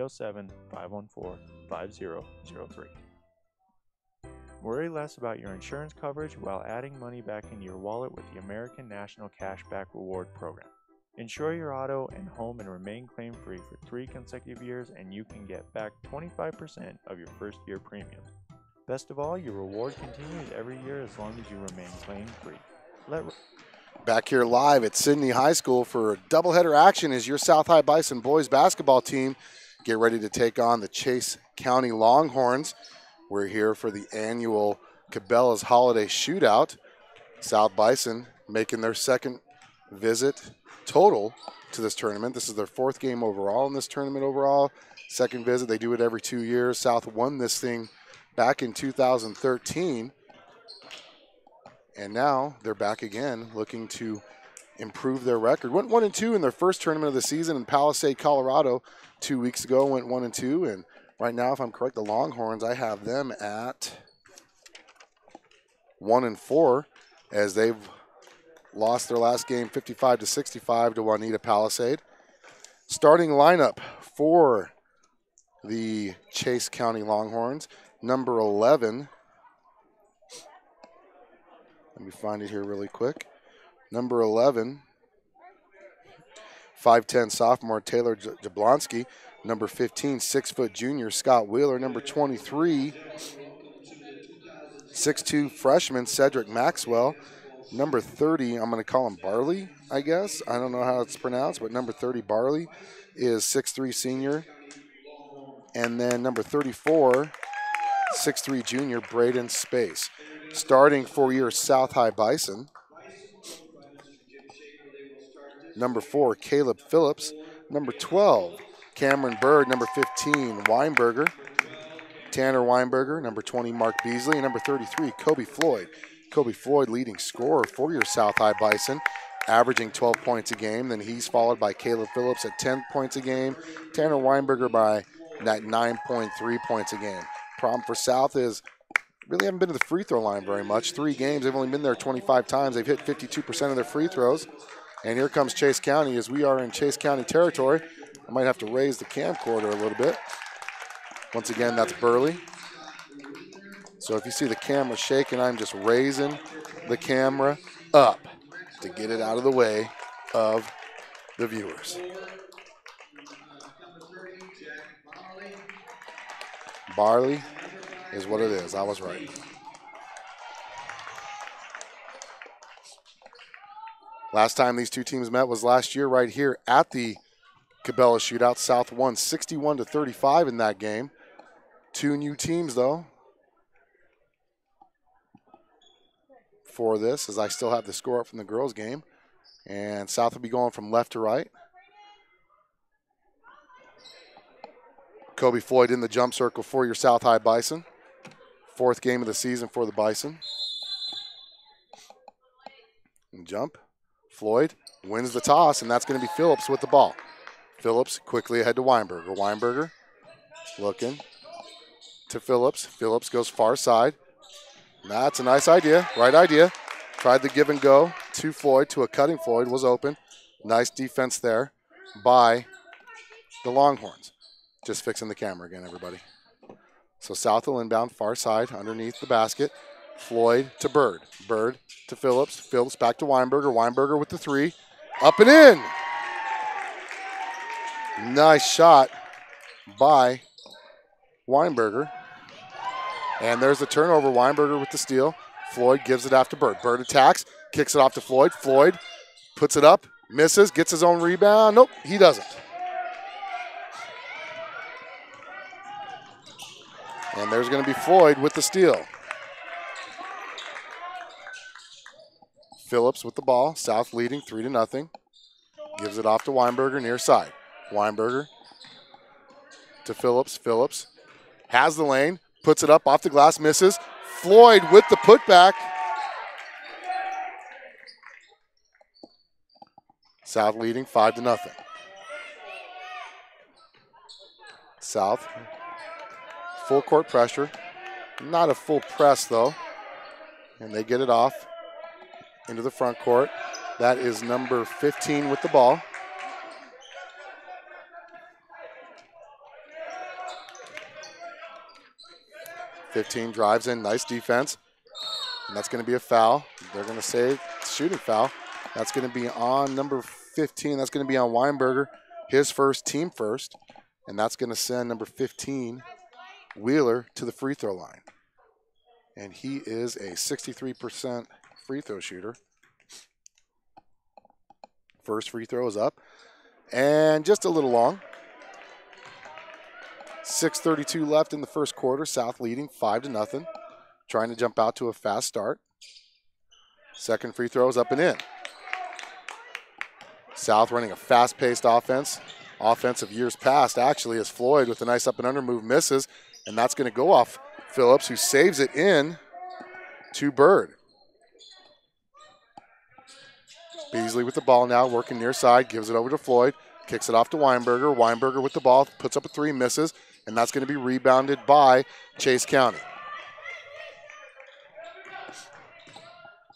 807-514-5003. Worry less about your insurance coverage while adding money back into your wallet with the American National Cashback Reward Program. Insure your auto and home and remain claim-free for 3 consecutive years, and you can get back 25% of your first year premium. Best of all, your reward continues every year as long as you remain claim-free. Back here live at Sidney High School for doubleheader action as your South High Bison boys basketball team get ready to take on the Chase County Longhorns. We're here for the annual Cabela's Holiday Shootout. South Bison making their second visit total to this tournament. This is their 4th game overall in this tournament overall. Second visit, they do it every 2 years. South won this thing back in 2013. And now they're back again looking to improve their record. Went 1-2 in their first tournament of the season in Palisade, Colorado 2 weeks ago. Went 1-2, and right now, if I'm correct, the Longhorns, I have them at 1-4 as they've lost their last game 55-65 to Juanita Palisade. Starting lineup for the Chase County Longhorns, number 11. Let me find it here really quick. Number 11, 5'10" sophomore Taylor Jablonski. Number 15, 6' junior Scott Wheeler. Number 23, 6'2" freshman Cedric Maxwell. Number 30, I'm going to call him Barley, I guess. I don't know how it's pronounced, but number 30, Barley, is 6'3" senior. And then number 34, 6'3" junior Braden Space. Starting for your South High Bison, number 4, Caleb Phillips. Number 12, Cameron Bird. Number 15, Weinberger. Tanner Weinberger. Number 20, Mark Beasley. And number 33, Kobe Floyd. Kobe Floyd, leading scorer for your South High Bison, averaging 12 points a game. Then he's followed by Caleb Phillips at 10 points a game. Tanner Weinberger by that 9.3 points a game. Problem for South is really haven't been to the free throw line very much. 3 games, they've only been there 25 times. They've hit 52% of their free throws. And here comes Chase County as we are in Chase County territory. I might have to raise the camcorder a little bit. Once again, that's Burley. So if you see the camera shaking, I'm just raising the camera up to get it out of the way of the viewers. Barley is what it is. I was right. Last time these two teams met was last year right here at the Cabela Shootout. South won 61-35 in that game. 2 new teams, though, for this, as I still have the score up from the girls' game. And South will be going from left to right. Kobe Floyd in the jump circle for your South High Bison. 4th game of the season for the Bison. And jump. Floyd wins the toss, and that's going to be Phillips with the ball. Phillips quickly ahead to Weinberger. Weinberger looking to Phillips. Phillips goes far side. That's a nice idea, right idea. Tried the give and go to Floyd, to a cutting Floyd, was open. Nice defense there by the Longhorns. Just fixing the camera again, everybody. So South will inbound far side underneath the basket. Floyd to Bird. Bird to Phillips. Phillips back to Weinberger. Weinberger with the 3. Up and in. Nice shot by Weinberger. And there's the turnover. Weinberger with the steal. Floyd gives it off to Bird. Bird attacks, kicks it off to Floyd. Floyd puts it up, misses, gets his own rebound. Nope, he doesn't. And there's going to be Floyd with the steal. Phillips with the ball. South leading 3-0. Gives it off to Weinberger near side. Weinberger to Phillips. Phillips has the lane. Puts it up off the glass, misses. Floyd with the putback. South leading 5-0. South, full court pressure. Not a full press though. And they get it off into the front court. That is number 15 with the ball. 15 drives in, nice defense. And that's going to be a foul. They're going to say shooting foul. That's going to be on number 15. That's going to be on Weinberger, his first, team first. And that's going to send number 15, Wheeler, to the free throw line. And he is a 63% free throw shooter. First free throw is up. And just a little long. 6:32 left in the first quarter. South leading 5-0. Trying to jump out to a fast start. Second free throw is up and in. South running a fast-paced offense. Offense of years past, actually, as Floyd with a nice up and under move misses. And that's going to go off Phillips, who saves it in to Bird. Beasley with the ball now, working near side, gives it over to Floyd, kicks it off to Weinberger. Weinberger with the ball, puts up a three, misses, and that's going to be rebounded by Chase County.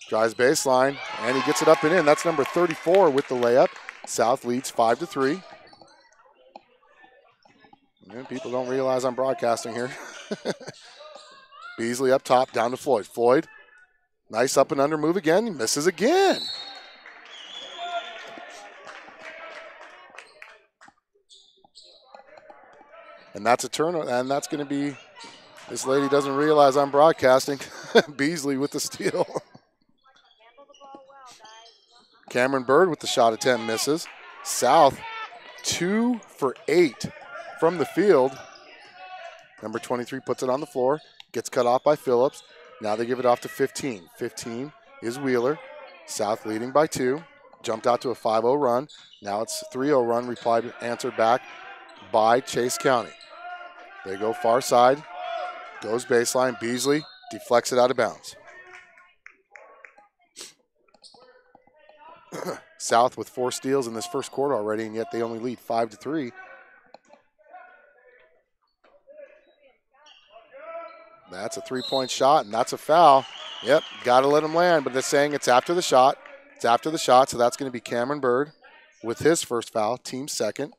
Drives baseline, and he gets it up and in. That's number 34 with the layup. South leads 5-3. And people don't realize I'm broadcasting here. Beasley up top, down to Floyd. Floyd, nice up and under move again. He misses again. And that's a turnover, and that's going to be, this lady doesn't realize I'm broadcasting. Beasley with the steal. Cameron Bird with the shot attempt, misses. South 2 for 8 from the field. Number 23 puts it on the floor, gets cut off by Phillips. Now they give it off to 15. 15 is Wheeler. South leading by 2. Jumped out to a 5-0 run. Now it's a 3-0 run, answered back by Chase County. They go far side, goes baseline. Beasley deflects it out of bounds. South with 4 steals in this first quarter already, and yet they only lead 5-3. That's a 3-point shot, and that's a foul. Yep, got to let him land, but they're saying it's after the shot. It's after the shot, so that's going to be Cameron Bird with his first foul, team second.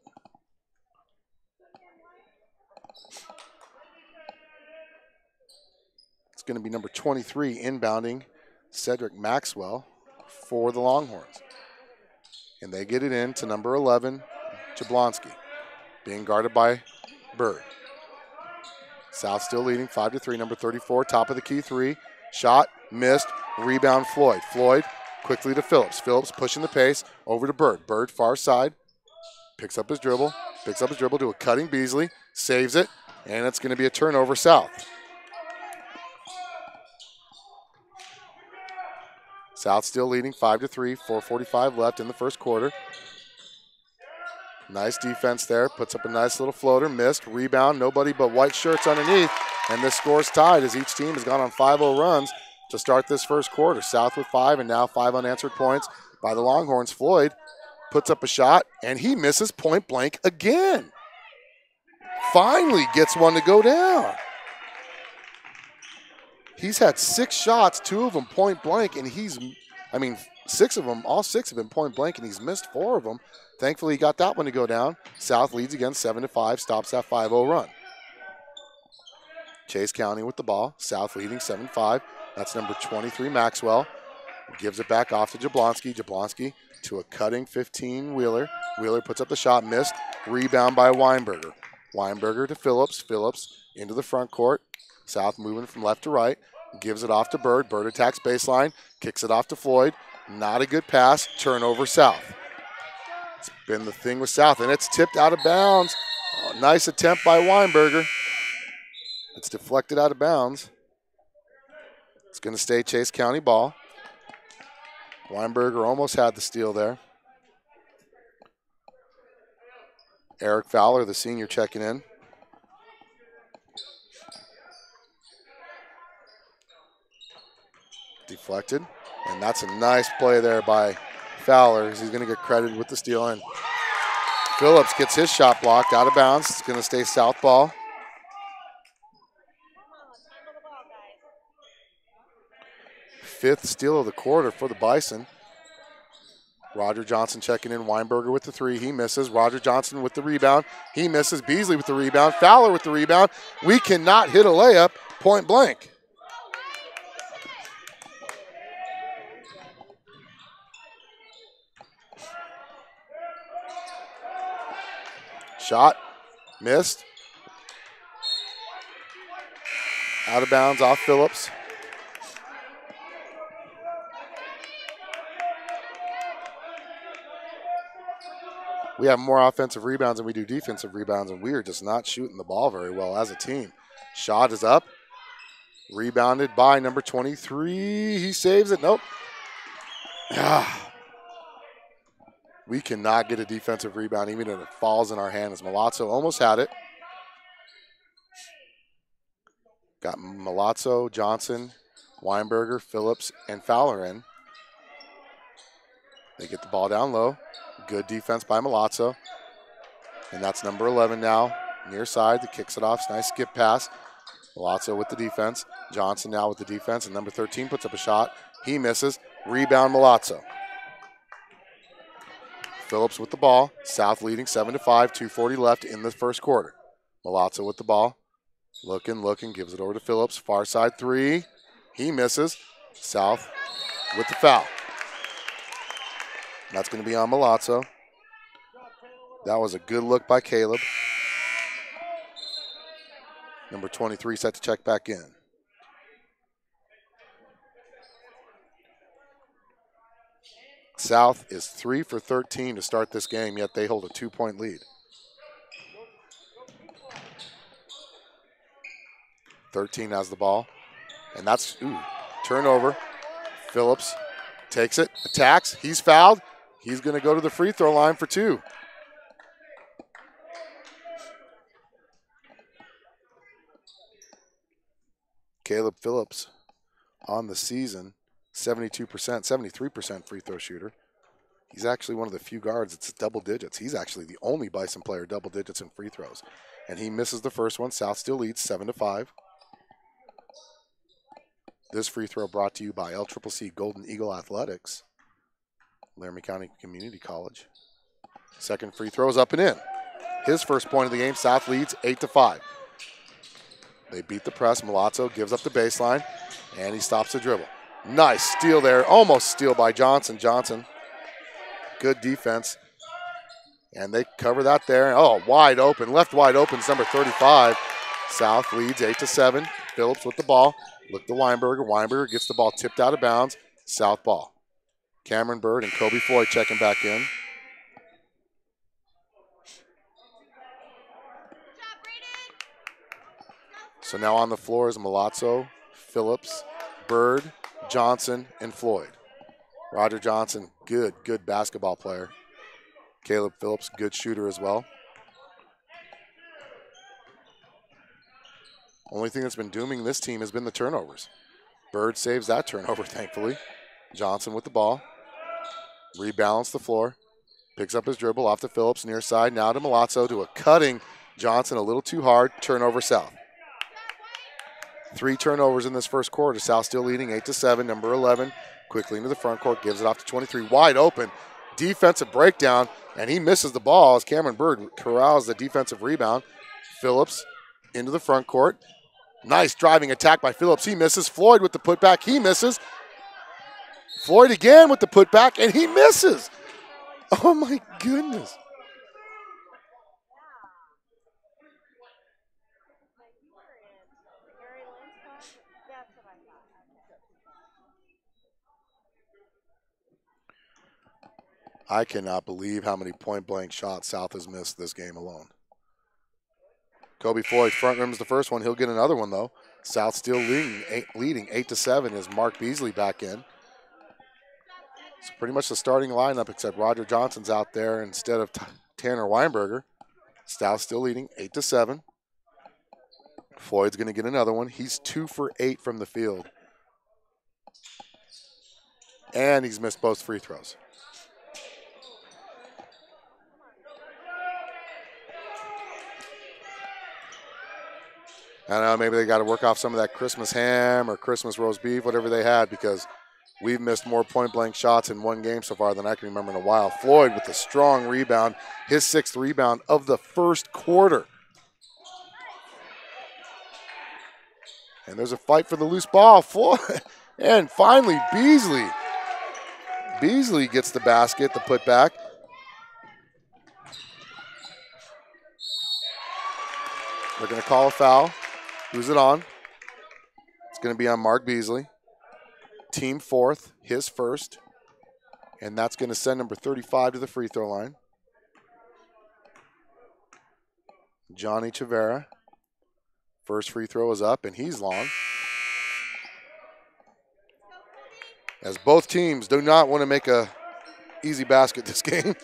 It's going to be number 23 inbounding, Cedric Maxwell for the Longhorns. And they get it in to number 11, Jablonski, being guarded by Bird. South still leading 5-3. Number 34, top of the key three. Shot, missed, rebound Floyd. Floyd quickly to Phillips. Phillips pushing the pace over to Bird. Bird far side, picks up his dribble to a cutting Beasley, saves it, and it's going to be a turnover South. South still leading 5-3, 4:45 left in the first quarter. Nice defense there, puts up a nice little floater, missed, rebound, nobody but white shirts underneath, and this score's tied as each team has gone on 5-0 runs to start this first quarter. South with 5 and now 5 unanswered points by the Longhorns. Floyd puts up a shot, and he misses point blank again. Finally gets one to go down. He's had 6 shots, 2 of them point blank, and all 6 have been point blank, and he's missed 4 of them. Thankfully, he got that one to go down. South leads again 7-5, stops that 5-0 run. Chase County with the ball. South leading 7-5. That's number 23, Maxwell. Gives it back off to Jablonski. Jablonski to a cutting 15, Wheeler. Wheeler puts up the shot, missed. Rebound by Weinberger. Weinberger to Phillips. Phillips into the front court. South moving from left to right. Gives it off to Bird. Bird attacks baseline. Kicks it off to Floyd. Not a good pass. Turnover South. It's been the thing with South, and it's tipped out of bounds. Oh, nice attempt by Weinberger. It's deflected out of bounds. It's going to stay Chase County ball. Weinberger almost had the steal there. Eric Fowler, the senior, checking in. Deflected, and that's a nice play there by Fowler. He's going to get credited with the steal, and Phillips gets his shot blocked out of bounds. It's going to stay South ball. Fifth steal of the quarter for the Bison. Roger Johnson checking in. Weinberger with the 3. He misses. Roger Johnson with the rebound. He misses. Beasley with the rebound. Fowler with the rebound. We cannot hit a layup. Point blank. Shot, missed. Out of bounds off Phillips. We have more offensive rebounds than we do defensive rebounds, and we are just not shooting the ball very well as a team. Shot is up. Rebounded by number 23. He saves it. Nope. We cannot get a defensive rebound, even if it falls in our hands. Milazzo almost had it. Got Milazzo, Johnson, Weinberger, Phillips, and Fowler in. They get the ball down low. Good defense by Milazzo. And that's number 11 now, near side, that kicks it off. Nice skip pass. Milazzo with the defense. Johnson now with the defense, and number 13 puts up a shot. He misses. Rebound, Milazzo. Phillips with the ball. South leading 7-5, 2:40 left in the first quarter. Milazzo with the ball. Looking, gives it over to Phillips. Far side three. He misses. South with the foul. That's going to be on Milazzo. That was a good look by Caleb. Number 23 set to check back in. South is 3 for 13 to start this game, yet they hold a 2-point lead. 13 has the ball, and that's, turnover. Phillips takes it, attacks, he's fouled. He's going to go to the free throw line for 2. Caleb Phillips on the season, 72%, 73% free throw shooter. He's actually one of the few guards that's double digits. He's actually the only Bison player double digits in free throws. And he misses the first one. South still leads 7-5. This free throw brought to you by LCCC Golden Eagle Athletics, Laramie County Community College. Second free throw is up and in. His first point of the game, South leads 8-5. They beat the press. Milazzo gives up the baseline, and he stops the dribble. Nice steal there. Almost steal by Johnson. Johnson, good defense. And they cover that there. Oh, wide open. Left wide open is number 35. South leads 8-7. Phillips with the ball. Look to Weinberger. Weinberger gets the ball tipped out of bounds. South ball. Cameron Bird and Kobe Floyd checking back in. So now on the floor is Milazzo, Phillips, Bird, Johnson, and Floyd. Roger Johnson, good basketball player. Caleb Phillips, good shooter as well. Only thing that's been dooming this team has been the turnovers. Bird saves that turnover, thankfully. Johnson with the ball. Rebalance the floor. Picks up his dribble off to Phillips, near side. Now to Milazzo, to a cutting Johnson, a little too hard. Turnover South. 3 turnovers in this first quarter. South still leading 8-7. Number 11 quickly into the front court. Gives it off to 23. Wide open. Defensive breakdown. And he misses the ball as Cameron Bird corrals the defensive rebound. Phillips into the front court. Nice driving attack by Phillips. He misses. Floyd with the putback. He misses. Floyd again with the putback. And he misses. Oh, my goodness. I cannot believe how many point-blank shots South has missed this game alone. Kobe Floyd front rims the first one. He'll get another one, though. South still leading 8-7 as Mark Beasley back in. So pretty much the starting lineup, except Roger Johnson's out there instead of Tanner Weinberger. South still leading 8-7. Floyd's going to get another one. He's 2 for 8 from the field. And he's missed both free throws. I don't know, maybe they got to work off some of that Christmas ham or Christmas roast beef, whatever they had, because we've missed more point-blank shots in one game so far than I can remember in a while. Floyd with a strong rebound, his 6th rebound of the first quarter. And there's a fight for the loose ball. And finally, Beasley. Beasley gets the basket, the putback. They're going to call a foul. Who's it on? It's going to be on Mark Beasley. Team fourth, his first. And that's going to send number 35 to the free throw line. Johnny Chavera. First free throw is up, and he's long. As both teams do not want to make a easy basket this game.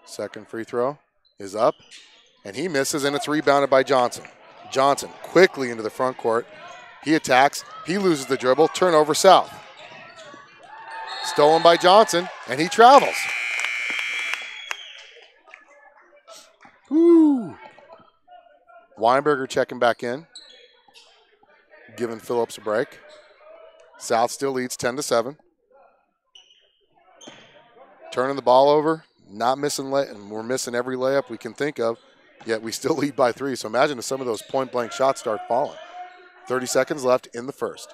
Second free throw is up, and he misses, and it's rebounded by Johnson. Johnson quickly into the front court. He attacks. He loses the dribble. Turnover South. Stolen by Johnson, and he travels. Woo! Weinberger checking back in, giving Phillips a break. South still leads 10-7. Turning the ball over, not missing, and we're missing every layup we can think of, yet we still lead by 3. So imagine if some of those point-blank shots start falling. 30 seconds left in the first.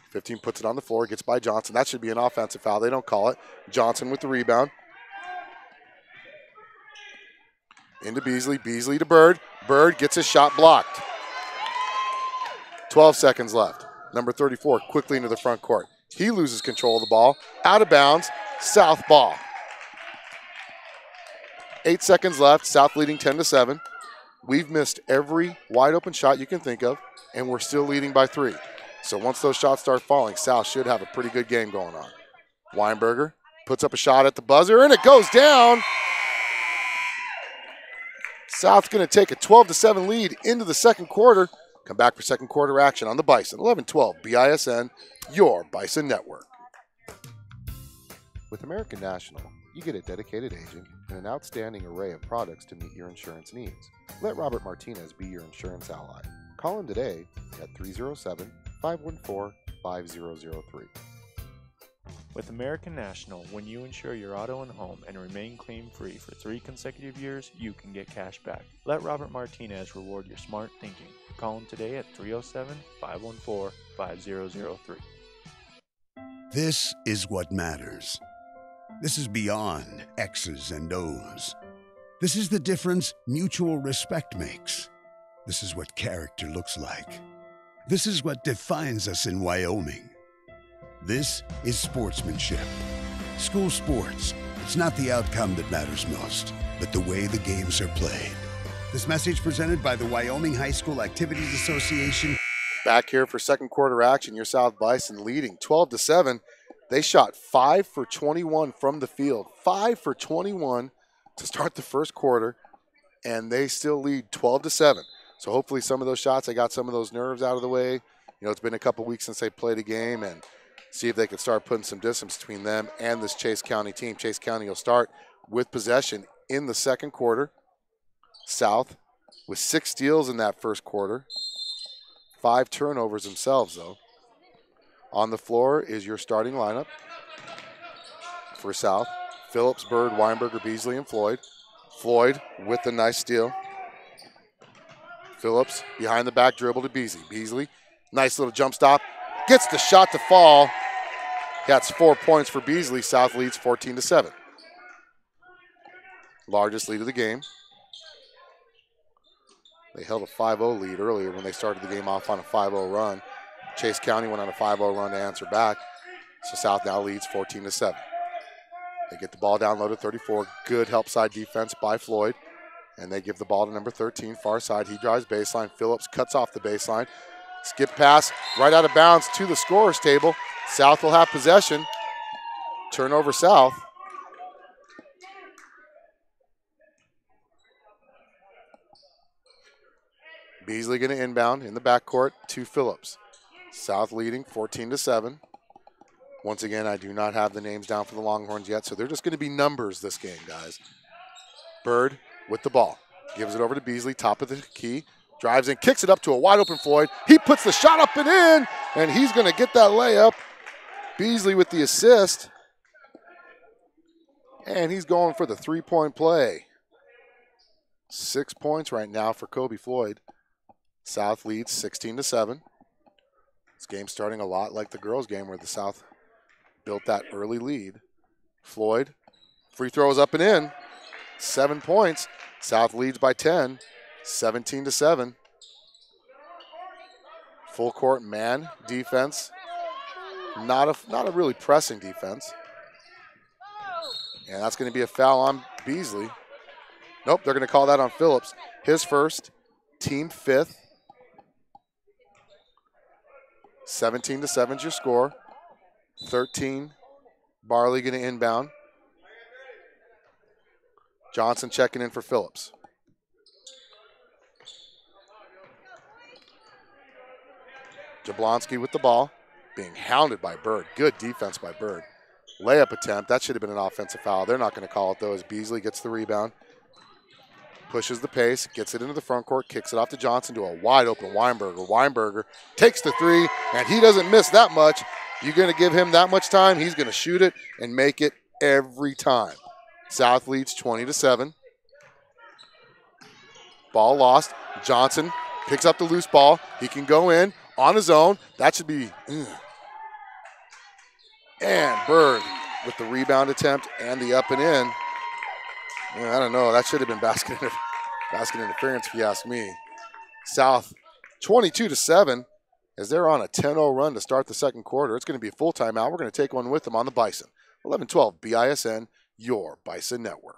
15 puts it on the floor, gets by Johnson. That should be an offensive foul. They don't call it. Johnson with the rebound. Into Beasley. Beasley to Bird. Bird gets his shot blocked. 12 seconds left. Number 34 quickly into the front court. He loses control of the ball. Out of bounds. South ball. 8 seconds left. South leading 10-7. We've missed every wide open shot you can think of, and we're still leading by 3. So once those shots start falling, South should have a pretty good game going on. Weinberger puts up a shot at the buzzer, and it goes down. South's going to take a 12-7 lead into the second quarter. Come back for second quarter action on the Bison. 11-12 BISN, your Bison Network. With American National, you get a dedicated agent and an outstanding array of products to meet your insurance needs. Let Robert Martinez be your insurance ally. Call him today at 307-514-5003. With American National, when you insure your auto and home and remain claim-free for 3 consecutive years, you can get cash back. Let Robert Martinez reward your smart thinking. Call him today at 307-514-5003. This is what matters. This is beyond X's and O's. This is the difference mutual respect makes. This is what character looks like. This is what defines us in Wyoming. This is sportsmanship. School sports, it's not the outcome that matters most, but the way the games are played. This message presented by the Wyoming High School Activities Association. Back here for second quarter action, your South Bison leading 12-7. They shot 5 for 21 from the field. 5 for 21 to start the first quarter, and they still lead 12-7. So hopefully some of those shots, they got some of those nerves out of the way. You know, it's been a couple weeks since they played a game, and see if they can start putting some distance between them and this Chase County team. Chase County will start with possession in the second quarter. South with 6 steals in that first quarter. 5 turnovers themselves, though. On the floor is your starting lineup for South. Phillips, Bird, Weinberger, Beasley, and Floyd. Floyd with the nice steal. Phillips behind the back dribble to Beasley. Beasley, nice little jump stop. Gets the shot to fall. That's 4 points for Beasley. South leads 14-7. Largest lead of the game. They held a 5-0 lead earlier when they started the game off on a 5-0 run. Chase County went on a 5-0 run to answer back. So South now leads 14-7. They get the ball down low to 34. Good help side defense by Floyd. And they give the ball to number 13, far side. He drives baseline. Phillips cuts off the baseline. Skip pass right out of bounds to the scorer's table. South will have possession. Turnover South. Beasley going to inbound in the backcourt to Phillips. South leading 14-7. Once again, I do not have the names down for the Longhorns yet, so they're just going to be numbers this game, guys. Bird with the ball. Gives it over to Beasley, top of the key. Drives in, kicks it up to a wide open Floyd. He puts the shot up and in, and he's going to get that layup. Beasley with the assist. And he's going for the three-point play. 6 points right now for Kobe Floyd. South leads 16-7. This game's starting a lot like the girls' game where the South built that early lead. Floyd, free throws up and in. 7 points. South leads by 10, 17-7. Full court man defense. Not a really pressing defense. And that's going to be a foul on Beasley. Nope, they're going to call that on Phillips. His first, team 5th. 17-7 is your score. 13, Barley going to inbound. Johnson checking in for Phillips. Jablonski with the ball, being hounded by Bird. Good defense by Bird. Layup attempt, that should have been an offensive foul. They're not going to call it though as Beasley gets the rebound. Pushes the pace, gets it into the front court, kicks it off to Johnson to a wide open Weinberger. Weinberger takes the three, and he doesn't miss that much. You're going to give him that much time, he's going to shoot it and make it every time. South leads 20-7. Ball lost. Johnson picks up the loose ball. He can go in on his own. That should be. And Bird with the rebound attempt and the up and in. I don't know. That should have been basket interference if you ask me. South 22-7 as they're on a 10-0 run to start the second quarter. It's going to be a full timeout. We're going to take one with them on the Bison. 11-12 BISN, your Bison Network.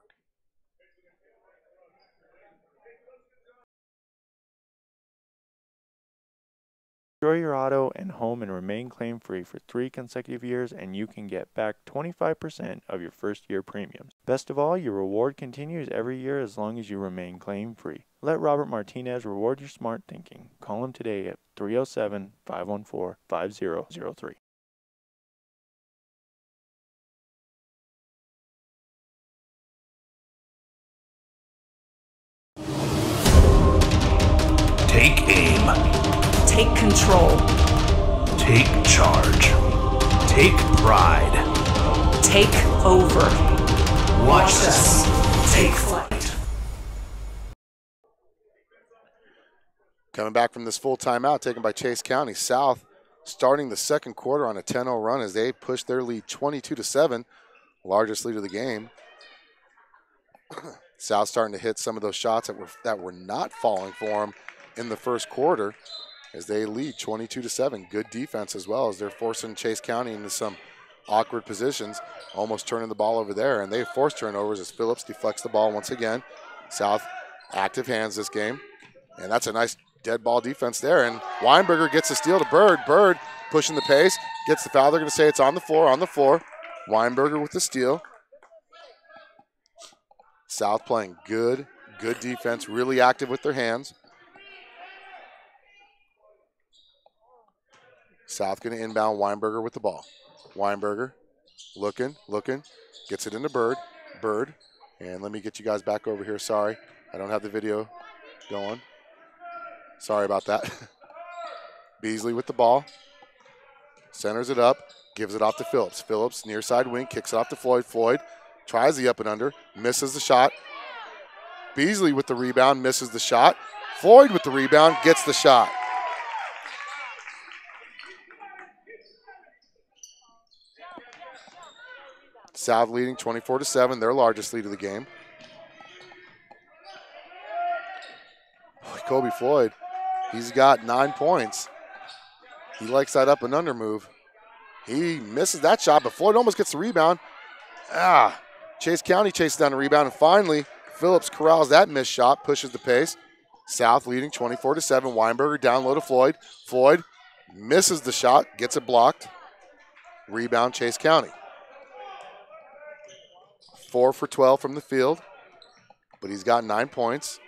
Insure your auto and home and remain claim-free for 3 consecutive years, and you can get back 25% of your first-year premiums. Best of all, your reward continues every year as long as you remain claim-free. Let Robert Martinez reward your smart thinking. Call him today at 307-514-5003. Take aim. Take control. Take charge. Take pride. Take over. Watch us. Take flight. Coming back from this full timeout taken by Chase County. South starting the second quarter on a 10-0 run as they push their lead 22-7, largest lead of the game. South starting to hit some of those shots that were not falling for them in the first quarter as they lead 22-7. Good defense as well as they're forcing Chase County into some awkward positions, almost turning the ball over there. And they force turnovers as Phillips deflects the ball once again. South active hands this game. And that's a nice dead ball defense there. And Weinberger gets the steal to Bird. Bird pushing the pace, gets the foul. They're going to say it's on the floor. Weinberger with the steal. South playing good defense, really active with their hands. South going to inbound Weinberger with the ball. Weinberger looking, gets it into Bird. Bird, and let me get you guys back over here. Sorry, I don't have the video going. Sorry about that. Beasley with the ball. Centers it up, gives it off to Phillips. Phillips, near side wing, kicks it off to Floyd. Floyd tries the up and under, misses the shot. Beasley with the rebound, misses the shot. Floyd with the rebound, gets the shot. South leading 24-7, their largest lead of the game. Kobe Floyd, he's got 9 points. He likes that up and under move. He misses that shot, but Floyd almost gets the rebound. Chase County chases down the rebound, and finally, Phillips corrals that missed shot, pushes the pace. South leading 24-7. Weinberger down low to Floyd. Floyd misses the shot, gets it blocked. Rebound, Chase County. 4 for 12 from the field, but he's got 9 points.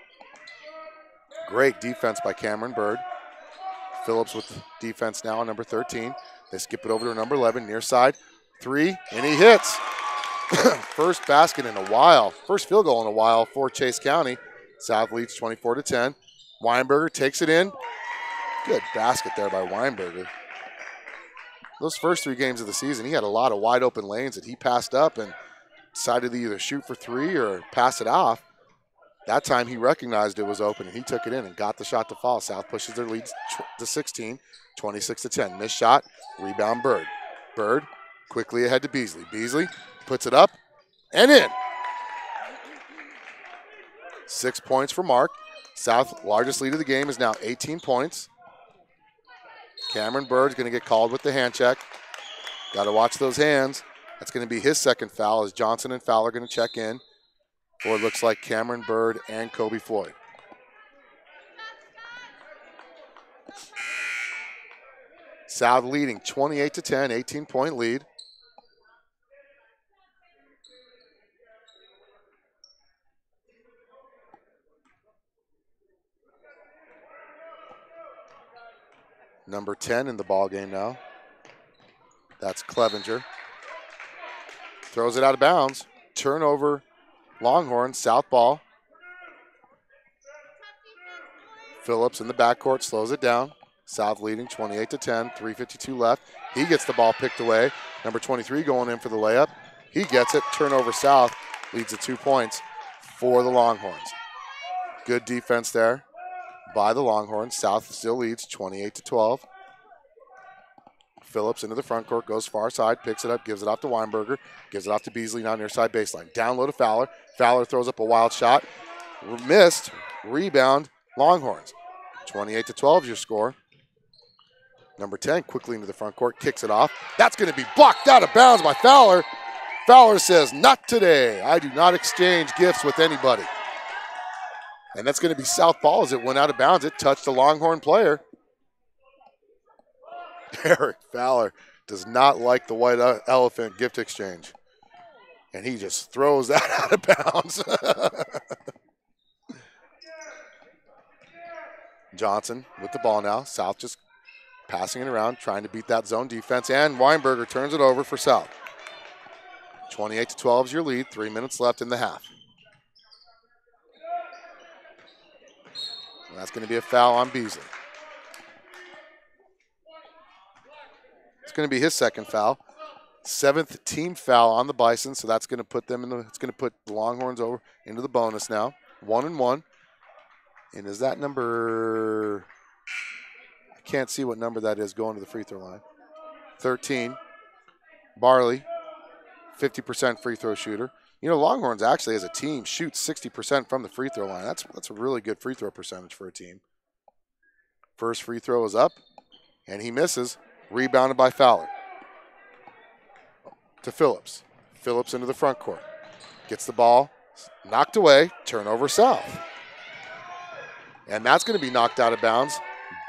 Great defense by Cameron Bird. Phillips with defense now on number 13. They skip it over to number 11, near side. 3, and he hits. First basket in a while. First field goal in a while for Chase County. South leads 24-10. Weinberger takes it in. Good basket there by Weinberger. Those first 3 games of the season, he had a lot of wide open lanes that he passed up and decided to either shoot for 3 or pass it off. That time he recognized it was open and he took it in and got the shot to fall. South pushes their lead to 16, 26-10. Missed shot, rebound Bird. Bird quickly ahead to Beasley. Beasley puts it up and in. 6 points for Mark. South largest lead of the game is now 18 points. Cameron Bird's going to get called with the hand check. Got to watch those hands. That's going to be his second foul as Johnson and Fowler going to check in for it looks like Cameron Bird and Kobe Floyd. South leading 28-10, 18-point lead. Number 10 in the ball game now. That's Clevenger. Throws it out of bounds. Turnover, Longhorns, South ball. Phillips in the backcourt slows it down. South leading 28-10, 3:52 left. He gets the ball picked away. Number 23 going in for the layup. He gets it. Turnover, South leads to 2 points for the Longhorns. Good defense there by the Longhorns. South still leads 28-12. Phillips into the front court, goes far side, picks it up, gives it off to Weinberger, gives it off to Beasley now near side baseline. Down low to Fowler. Fowler throws up a wild shot. Missed. Rebound, Longhorns. 28-12 is your score. Number 10 quickly into the front court, kicks it off. That's going to be blocked out of bounds by Fowler. Fowler says, not today. I do not exchange gifts with anybody. And that's going to be South ball as it went out of bounds. It touched a Longhorn player. Eric Fowler does not like the white elephant gift exchange. And he just throws that out of bounds. Johnson with the ball now. South just passing it around, trying to beat that zone defense. And Weinberger turns it over for South. 28-12 is your lead. 3 minutes left in the half. And that's going to be a foul on Beasley. It's going to be his second foul. 7th team foul on the Bison, so that's going to put them in the. It's going to put the Longhorns over into the bonus now. 1-1. And is that number? I can't see what number that is going to the free throw line. 13. Barley, 50% free throw shooter. You know, Longhorns actually as a team shoots 60% from the free throw line. That's a really good free throw percentage for a team. First free throw is up, and he misses. Rebounded by Fowler. To Phillips. Phillips into the front court. Gets the ball. Knocked away. Turnover South. And that's going to be knocked out of bounds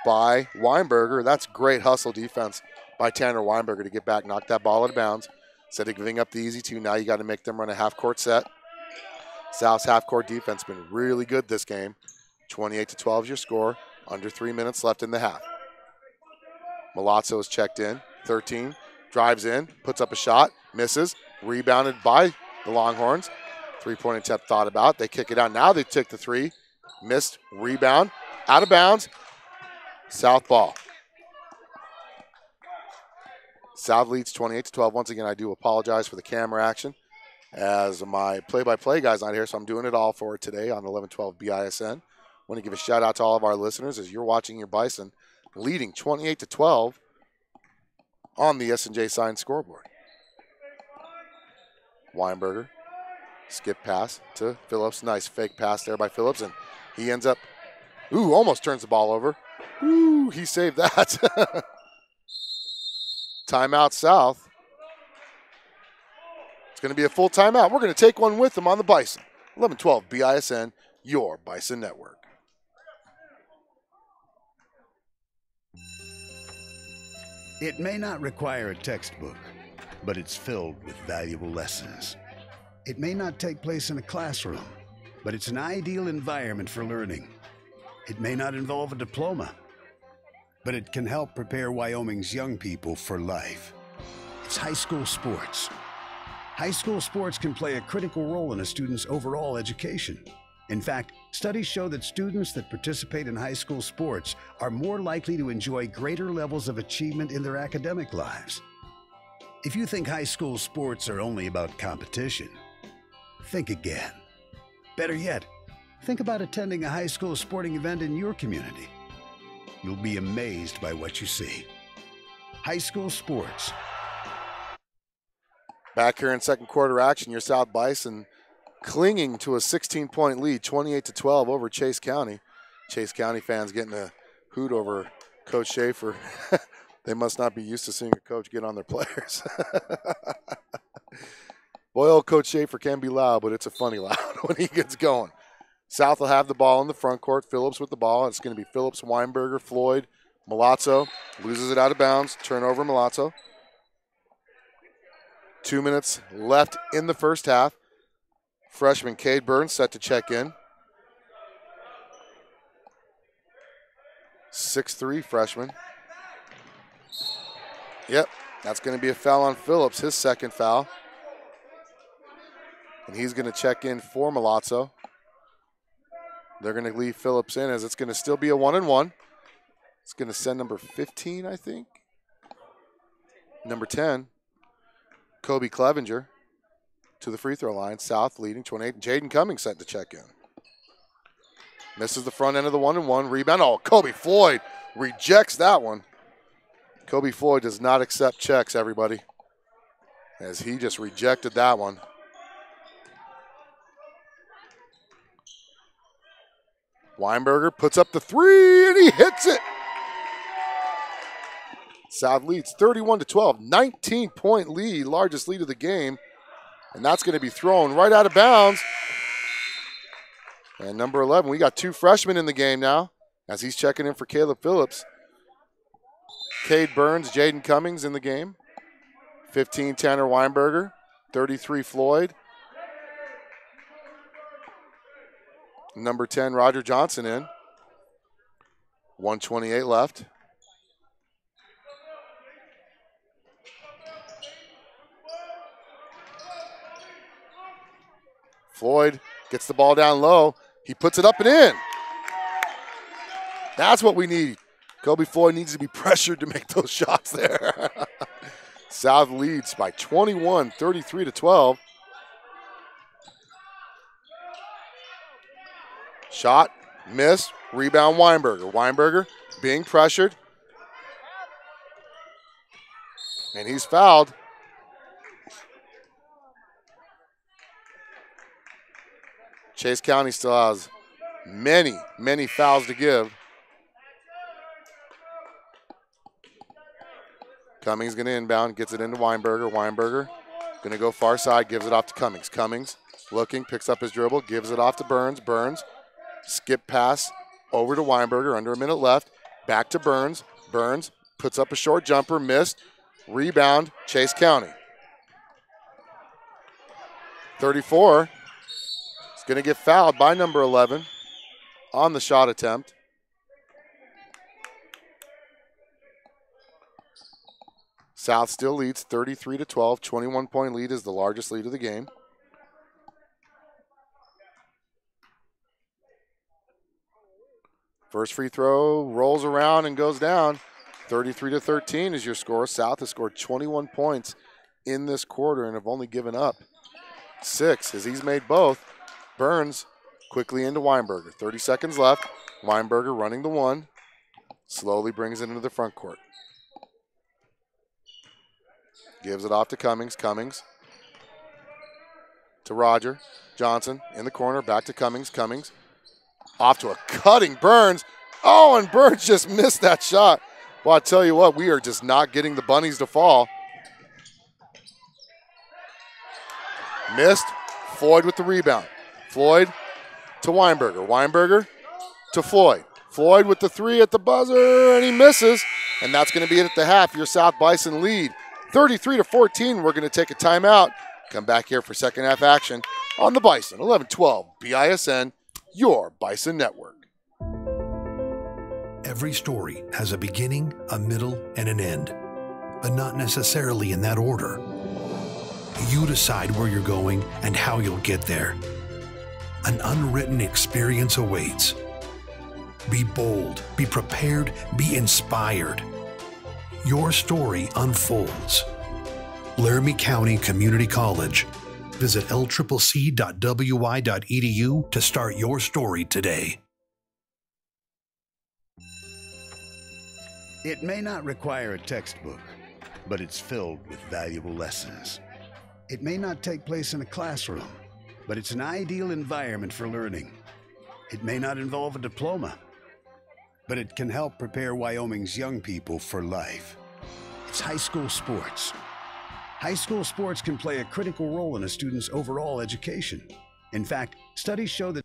by Weinberger. That's great hustle defense by Tanner Weinberger to get back, knock that ball out of bounds. Instead of giving up the easy two, now you got to make them run a half-court set. South's half-court defense has been really good this game. 28-12 is your score. Under 3 minutes left in the half. Milazzo is checked in. 13. Drives in. Puts up a shot. Misses. Rebounded by the Longhorns. Three-point attempt thought about. They kick it out. Now they take the three. Missed. Rebound. Out of bounds. South ball. South leads 28-12. Once again, I do apologize for the camera action as my play-by-play guy's not here, so I'm doing it all for today on 1112 BISN. I want to give a shout-out to all of our listeners as you're watching your Bison leading 28-12 on the S&J Sign scoreboard. Weinberger, skip pass to Phillips. Nice fake pass there by Phillips, and he ends up, almost turns the ball over. He saved that. Timeout South. It's going to be a full timeout. We're going to take one with them on the Bison. 1112 BISN, your Bison Network. It may not require a textbook, but it's filled with valuable lessons. It may not take place in a classroom, but it's an ideal environment for learning. It may not involve a diploma, but it can help prepare Wyoming's young people for life. It's high school sports. High school sports can play a critical role in a student's overall education. In fact, studies show that students that participate in high school sports are more likely to enjoy greater levels of achievement in their academic lives. If you think high school sports are only about competition, think again. Better yet, Think about attending a high school sporting event in your community. You'll be amazed by what you see. High school sports. Back here in second quarter action, your South Bison clinging to a 16-point lead, 28-12 over Chase County. Chase County fans getting a hoot over Coach Schaefer. They must not be used to seeing a coach get on their players. Boy, old Coach Schaefer can be loud, but it's a funny loud when he gets going. South will have the ball in the front court. Phillips with the ball. It's going to be Phillips, Weinberger, Floyd, Milazzo. Loses it out of bounds. Turnover, Milazzo. 2 minutes left in the first half. Freshman Cade Burns set to check in. 6'3" freshman. Yep, that's going to be a foul on Phillips, his second foul. And he's going to check in for Milazzo. They're going to leave Phillips in as it's going to still be a 1-and-1. It's going to send number 15, I think. Number 10, Kobe Clevenger, to the free throw line. South leading 28. Jaden Cummings set to check in. Misses the front end of the 1-and-1. Rebound. Oh, Kobe Floyd rejects that one. Kobe Floyd does not accept checks, everybody, as he just rejected that one. Weinberger puts up the three, and he hits it. South leads 31-12, 19-point lead, largest lead of the game. And that's going to be thrown right out of bounds. And number 11, we got two freshmen in the game now as he's checking in for Caleb Phillips. Cade Burns, Jaden Cummings in the game. 15, Tanner Weinberger. 33, Floyd. Number 10, Roger Johnson in. 1:28 left. Floyd gets the ball down low. He puts it up and in. That's what we need. Kobe Floyd needs to be pressured to make those shots there. South leads by 21, 33-12. Shot, miss, rebound Weinberger. Weinberger being pressured. And he's fouled. Chase County still has many, many fouls to give. Cummings going to inbound, gets it into Weinberger. Weinberger going to go far side, gives it off to Cummings. Cummings looking, picks up his dribble, gives it off to Burns. Burns, skip pass over to Weinberger, under a minute left. Back to Burns. Burns puts up a short jumper, missed. Rebound, Chase County. 34. He's going to get fouled by number 11 on the shot attempt. South still leads 33-12. 21-point lead is the largest lead of the game. First free throw rolls around and goes down. 33-13 is your score. South has scored 21 points in this quarter and have only given up 6 as he's made both. Burns quickly into Weinberger. 30 seconds left. Weinberger running the one. Slowly brings it into the front court. Gives it off to Cummings. Cummings to Roger. Johnson in the corner. Back to Cummings. Cummings off to a cutting Burns. Oh, and Burns just missed that shot. Well, I tell you what, we are just not getting the bunnies to fall. Missed. Floyd with the rebound. Floyd to Weinberger. Weinberger to Floyd. Floyd with the three at the buzzer, and he misses. And that's going to be it at the half. Your South Bison lead 33-14. We're going to take a timeout. Come back here for second half action on the Bison. 11-12 BISN, your Bison Network. Every story has a beginning, a middle, and an end, but not necessarily in that order. You decide where you're going and how you'll get there. An unwritten experience awaits. Be bold, be prepared, be inspired. Your story unfolds. Laramie County Community College, Visit lccc.wy.edu to start your story today. It may not require a textbook, but it's filled with valuable lessons. It may not take place in a classroom, but it's an ideal environment for learning. It may not involve a diploma, but it can help prepare Wyoming's young people for life. It's high school sports. High school sports can play a critical role in a student's overall education. In fact, studies show that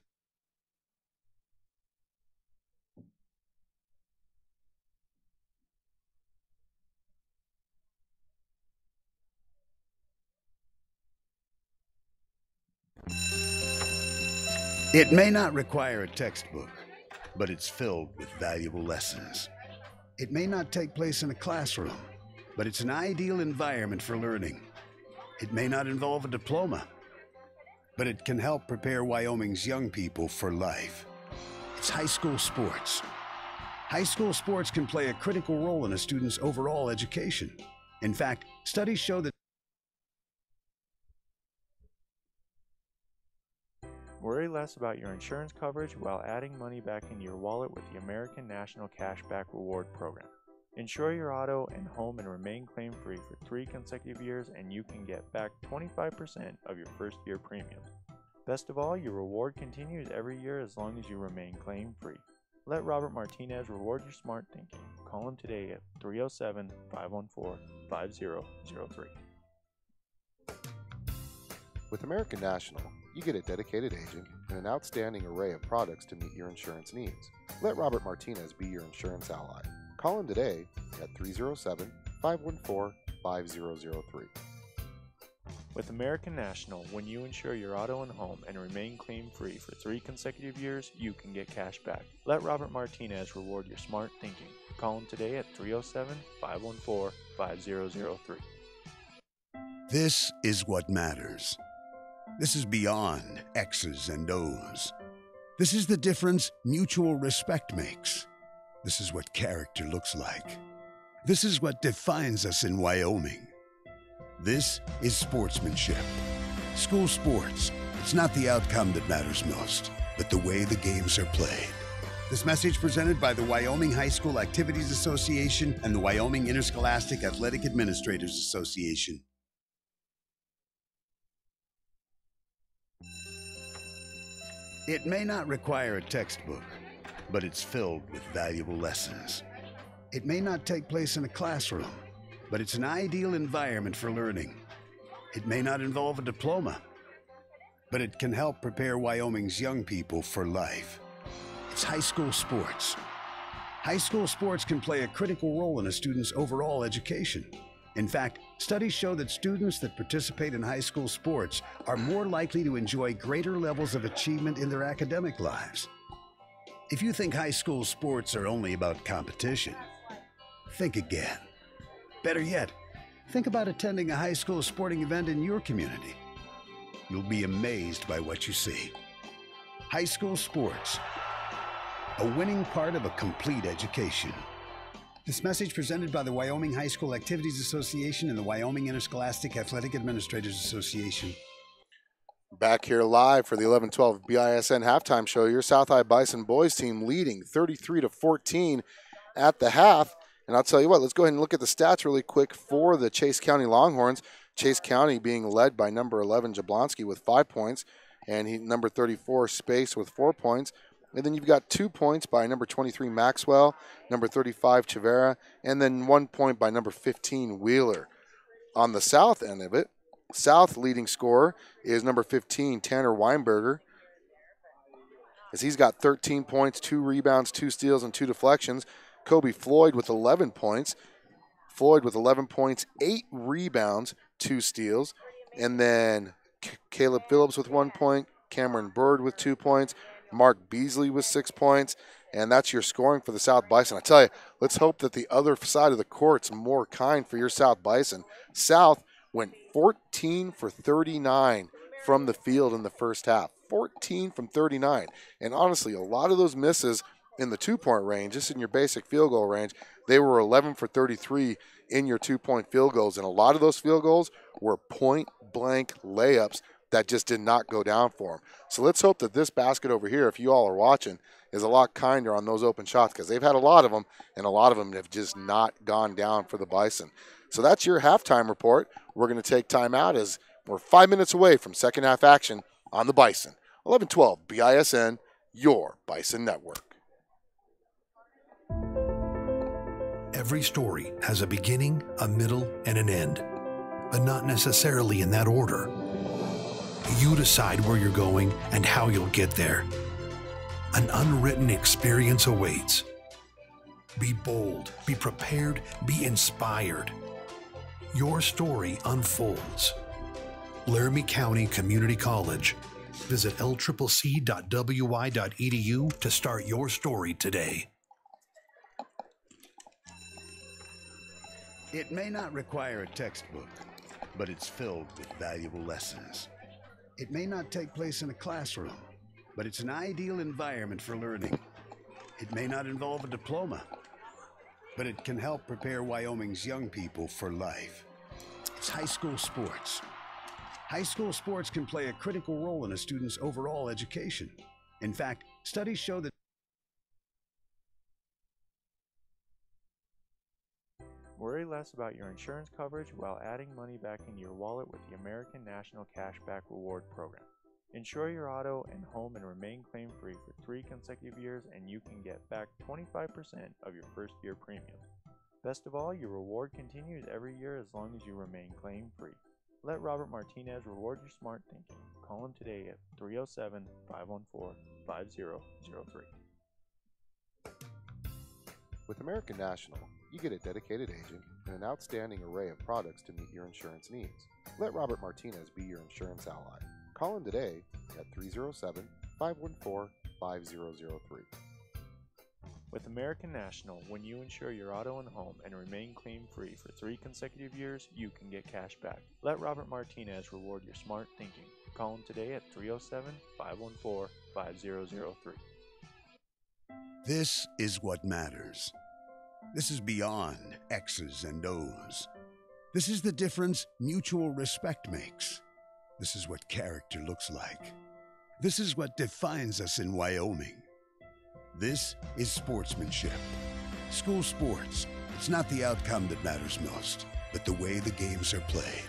it may not require a textbook, but it's filled with valuable lessons. It may not take place in a classroom, but it's an ideal environment for learning. It may not involve a diploma, but it can help prepare Wyoming's young people for life. It's high school sports. High school sports can play a critical role in a student's overall education. In fact, studies show that Worry less about your insurance coverage while adding money back into your wallet with the American National Cashback Reward Program. Insure your auto and home and remain claim-free for 3 consecutive years, and you can get back 25% of your first year premiums. Best of all, your reward continues every year as long as you remain claim-free. Let Robert Martinez reward your smart thinking. Call him today at 307-514-5003. With American National, you get a dedicated agent and an outstanding array of products to meet your insurance needs. Let Robert Martinez be your insurance ally. Call him today at 307-514-5003. With American National, when you insure your auto and home and remain claim-free for 3 consecutive years, you can get cash back. Let Robert Martinez reward your smart thinking. Call him today at 307-514-5003. this is what matters. This is beyond X's and O's. This is the difference mutual respect makes. This is what character looks like. This is what defines us in Wyoming. This is sportsmanship. School sports, it's not the outcome that matters most, but the way the games are played. This message presented by the Wyoming High School Activities Association and the Wyoming Interscholastic Athletic Administrators Association. It may not require a textbook, but it's filled with valuable lessons. It may not take place in a classroom, but it's an ideal environment for learning. It may not involve a diploma, but it can help prepare Wyoming's young people for life. It's high school sports. High school sports can play a critical role in a student's overall education. In fact, studies show that students that participate in high school sports are more likely to enjoy greater levels of achievement in their academic lives. If you think high school sports are only about competition, think again. Better yet, think about attending a high school sporting event in your community. You'll be amazed by what you see. High school sports, a winning part of a complete education. This message presented by the Wyoming High School Activities Association and the Wyoming Interscholastic Athletic Administrators Association. Back here live for the 11-12 BISN halftime show. Your South Bison boys team leading 33-14 at the half. And I'll tell you what, let's go ahead and look at the stats really quick for the Chase County Longhorns. Chase County being led by number 11 Jablonski with 5 points, and number 34 Space with 4 points. And then you've got 2 points by number 23 Maxwell, number 35 Chavera, and then 1 point by number 15 Wheeler. On the south end of it, South leading scorer is number 15 Tanner Weinberger, as he's got 13 points, 2 rebounds, 2 steals, and 2 deflections. Kobe Floyd with 11 points. Floyd with 11 points, 8 rebounds, 2 steals. And then Caleb Phillips with 1 point, Cameron Bird with 2 points, Mark Beasley with 6 points, and that's your scoring for the South Bison. I tell you, let's hope that the other side of the court's more kind for your South Bison. South went 14 for 39 from the field in the first half. 14 from 39. And honestly, a lot of those misses in the 2-point range, just in your basic field goal range, they were 11 for 33 in your 2-point field goals. And a lot of those field goals were point-blank layups that just did not go down for them. So let's hope that this basket over here, if you all are watching, is a lot kinder on those open shots, because they've had a lot of them, and a lot of them have just not gone down for the Bison. So that's your halftime report. We're going to take time out as we're 5 minutes away from second half action on the Bison. 11-12 BISN, your Bison Network. Every story has a beginning, a middle, and an end, but not necessarily in that order. You decide where you're going and how you'll get there. An unwritten experience awaits. Be bold, be prepared, be inspired. Your story unfolds. Laramie County Community College. Visit lccc.wy.edu to start your story today. It may not require a textbook, but it's filled with valuable lessons. It may not take place in a classroom, but it's an ideal environment for learning. It may not involve a diploma, but it can help prepare Wyoming's young people for life. It's high school sports. High school sports can play a critical role in a student's overall education. In fact, studies show that Worry less about your insurance coverage while adding money back into your wallet with the American National Cashback Reward Program. Insure your auto and home and remain claim-free for 3 consecutive years, and you can get back 25% of your first year premium. Best of all, your reward continues every year as long as you remain claim-free. Let Robert Martinez reward your smart thinking. Call him today at 307-514-5003. With American National, you get a dedicated agent and an outstanding array of products to meet your insurance needs. Let Robert Martinez be your insurance ally. Call him today at 307-514-5003. With American National, when you insure your auto and home and remain claim-free for 3 consecutive years, you can get cash back. Let Robert Martinez reward your smart thinking. Call him today at 307-514-5003. this is what matters. This is beyond X's and O's. This is the difference mutual respect makes. This is what character looks like. This is what defines us in Wyoming. This is sportsmanship. School sports. It's not the outcome that matters most, but the way the games are played.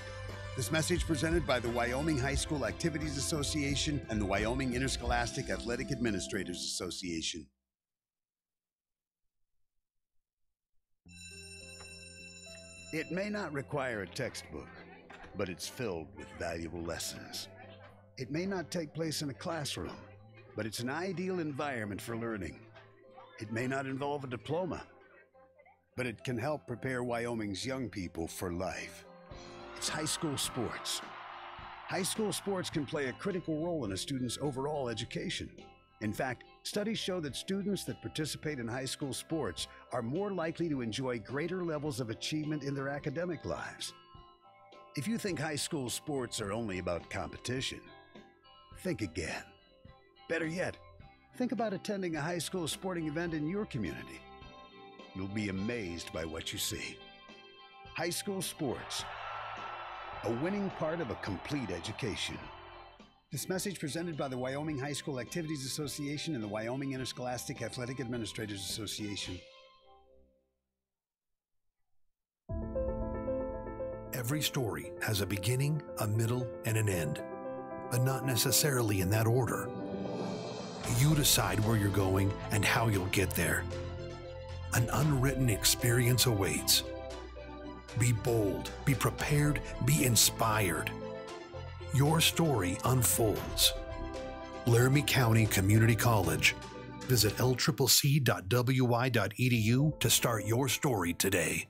This message presented by the Wyoming High School Activities Association and the Wyoming Interscholastic Athletic Administrators Association. It may not require a textbook, but it's filled with valuable lessons. It may not take place in a classroom, but it's an ideal environment for learning. It may not involve a diploma, but it can help prepare Wyoming's young people for life. It's high school sports. High school sports can play a critical role in a student's overall education. In fact, studies show that students that participate in high school sports are more likely to enjoy greater levels of achievement in their academic lives. If you think high school sports are only about competition, think again. Better yet, think about attending a high school sporting event in your community. You'll be amazed by what you see. High school sports, a winning part of a complete education. This message presented by the Wyoming High School Activities Association and the Wyoming Interscholastic Athletic Administrators Association. Every story has a beginning, a middle, and an end, but not necessarily in that order. You decide where you're going and how you'll get there. An unwritten experience awaits. Be bold, be prepared, be inspired. Your story unfolds. Laramie County Community College. Visit lccc.wy.edu to start your story today.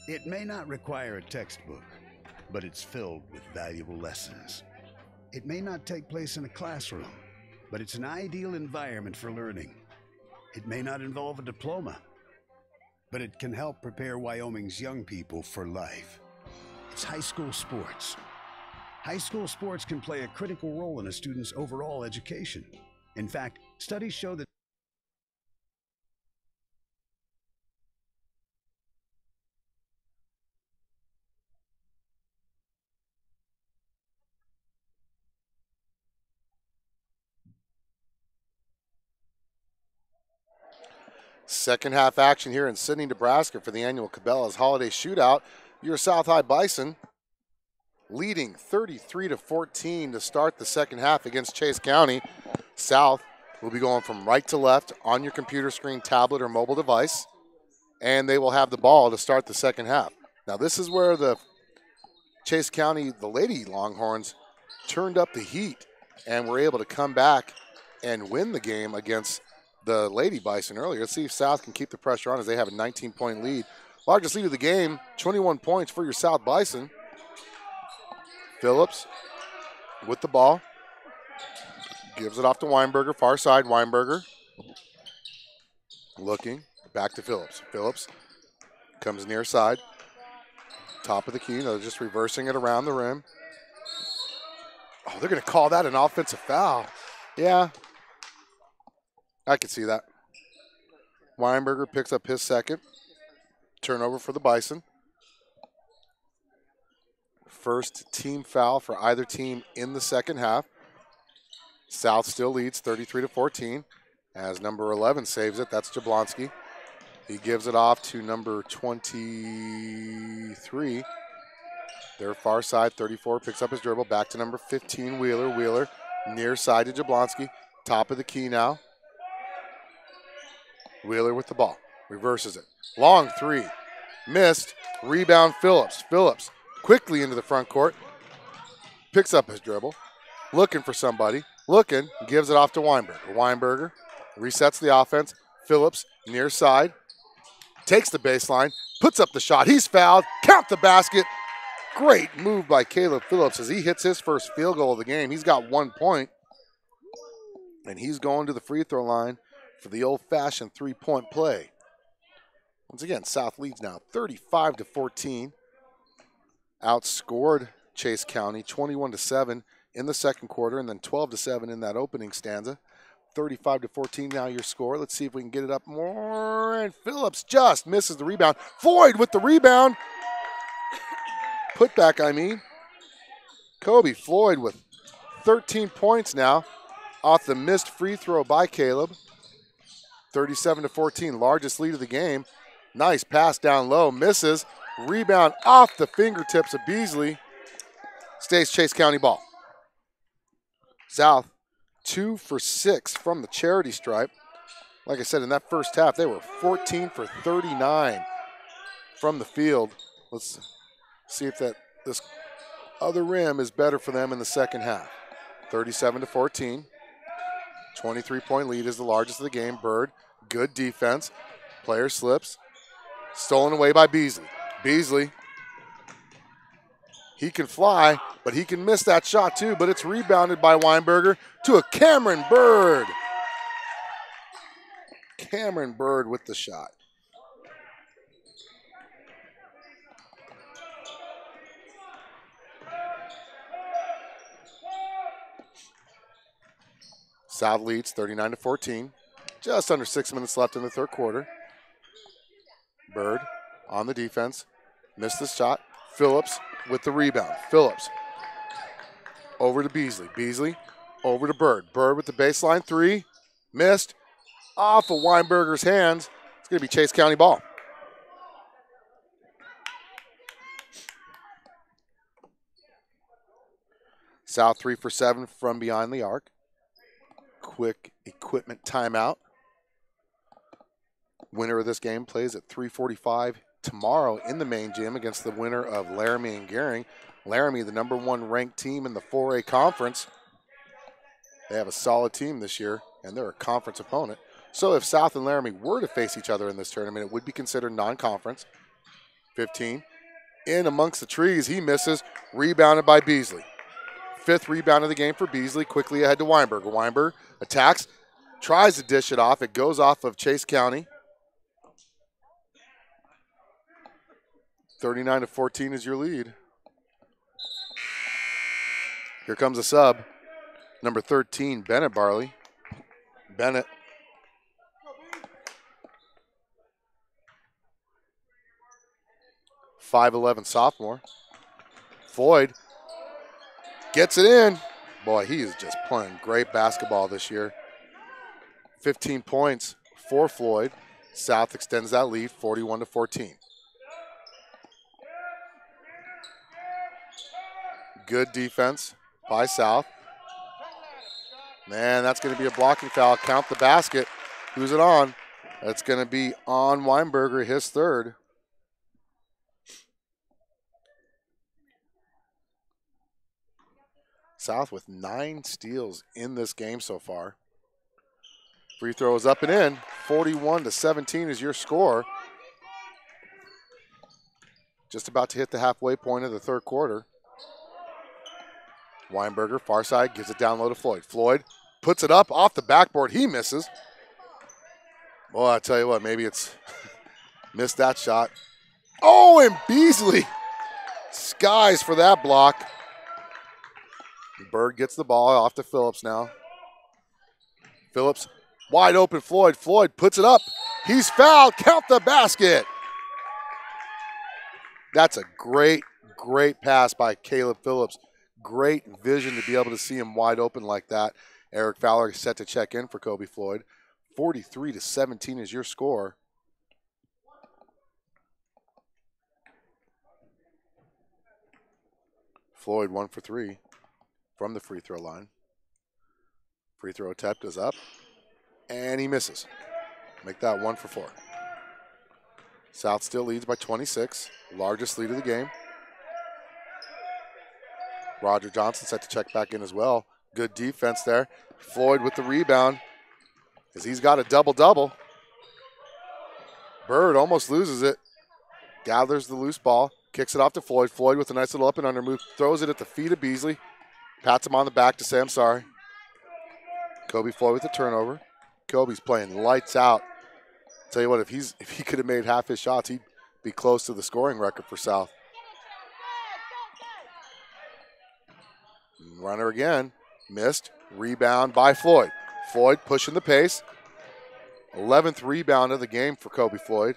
It may not require a textbook, but it's filled with valuable lessons. It may not take place in a classroom, but it's an ideal environment for learning. It may not involve a diploma, but it can help prepare Wyoming's young people for life. It's high school sports. High school sports can play a critical role in a student's overall education. In fact, studies show that Second half action here in Sidney, Nebraska for the annual Cabela's Holiday Shootout. Your South Bison leading 33-14 to start the second half against Chase County. South will be going from right to left on your computer screen, tablet, or mobile device, and they will have the ball to start the second half. Now, this is where the Chase County, the Lady Longhorns, turned up the heat and were able to come back and win the game against the Lady Bison earlier. Let's see if South can keep the pressure on as they have a 19-point lead. Largest lead of the game, 21 points for your South Bison. Phillips with the ball. Gives it off to Weinberger, far side. Weinberger looking, back to Phillips. Phillips comes near side. Top of the key. They're just reversing it around the rim. Oh, they're going to call that an offensive foul. Yeah, I can see that. Weinberger picks up his second. Turnover for the Bison. First team foul for either team in the second half. South still leads 33-14 as number 11 saves it. That's Jablonski. He gives it off to number 23. Their far side, 34, picks up his dribble. Back to number 15, Wheeler. Wheeler near side to Jablonski. Top of the key now. Wheeler with the ball. Reverses it. Long three. Missed. Rebound Phillips. Phillips quickly into the front court. Picks up his dribble. Looking for somebody. Looking. Gives it off to Weinberger. Weinberger resets the offense. Phillips near side. Takes the baseline. Puts up the shot. He's fouled. Count the basket. Great move by Caleb Phillips as he hits his first field goal of the game. He's got 1 point. And he's going to the free throw line for the old-fashioned three-point play. Once again, South leads now 35-14. Outscored Chase County 21-7 in the second quarter, and then 12-7 in that opening stanza. 35-14 now your score. Let's see if we can get it up more. And Phillips just misses the rebound. Floyd with the rebound. Putback, I mean. Kobe Floyd with 13 points now off the missed free throw by Caleb. 37-14, largest lead of the game. Nice pass down low, misses. Rebound off the fingertips of Beasley. Stays Chase County ball. South 2 for 6 from the charity stripe. Like I said, in that first half, they were 14 for 39 from the field. Let's see if this other rim is better for them in the second half. 37-14. 23-point lead is the largest of the game. Bird, good defense. Player slips. Stolen away by Beasley. Beasley, he can fly, but he can miss that shot too, but it's rebounded by Weinberger to a Cameron Bird. Cameron Bird with the shot. South leads 39-14. Just under 6 minutes left in the third quarter. Bird on the defense. Missed the shot. Phillips with the rebound. Phillips over to Beasley. Beasley over to Bird. Bird with the baseline three. Missed. Off of Weinberger's hands. It's going to be Chase County ball. South 3 for 7 from behind the arc. Quick equipment timeout. Winner of this game plays at 3:45 tomorrow in the main gym against the winner of Laramie and Gering. Laramie, the #1 ranked team in the 4A conference. They have a solid team this year, and they're a conference opponent. So if South and Laramie were to face each other in this tournament, it would be considered non-conference. 15. In amongst the trees, he misses. Rebounded by Beasley. 5th rebound of the game for Beasley. Quickly ahead to Weinberger. Weinberger attacks, tries to dish it off. It goes off of Chase County. 39-14 is your lead. Here comes a sub. Number 13, Bennett Barley. Bennett. .5'11" sophomore. Floyd gets it in. Boy, he is just playing great basketball this year. 15 points for Floyd. South extends that lead, 41-14. Good defense by South. Man, that's going to be a blocking foul. Count the basket. Who's it on? That's going to be on Weinberger, his third. South with 9 steals in this game so far. Free throw is up and in. 41-17 is your score. Just about to hit the halfway point of the third quarter. Weinberger, far side, gives it down low to Floyd. Floyd puts it up off the backboard. He misses. Boy, I tell you what, maybe it's missed that shot. Oh, and Beasley skies for that block. Bird gets the ball off to Phillips now. Phillips, wide open Floyd. Floyd puts it up. He's fouled. Count the basket. That's a great, great pass by Caleb Phillips. Great vision to be able to see him wide open like that. Eric Fowler is set to check in for Kobe Floyd. 43-17 is your score. Floyd 1 for 3 from the free throw line. Free throw attempt is up, and he misses. Make that 1 for 4. South still leads by 26, largest lead of the game. Roger Johnson set to check back in as well. Good defense there. Floyd with the rebound, as he's got a double-double. Bird almost loses it. Gathers the loose ball, kicks it off to Floyd. Floyd with a nice little up and under move, throws it at the feet of Beasley. Pats him on the back to say, I'm sorry. Kobe Floyd with the turnover. Kobe's playing lights out. Tell you what, if he could have made half his shots, he'd be close to the scoring record for South. Runner again, missed. Rebound by Floyd. Floyd pushing the pace. 11th rebound of the game for Kobe Floyd.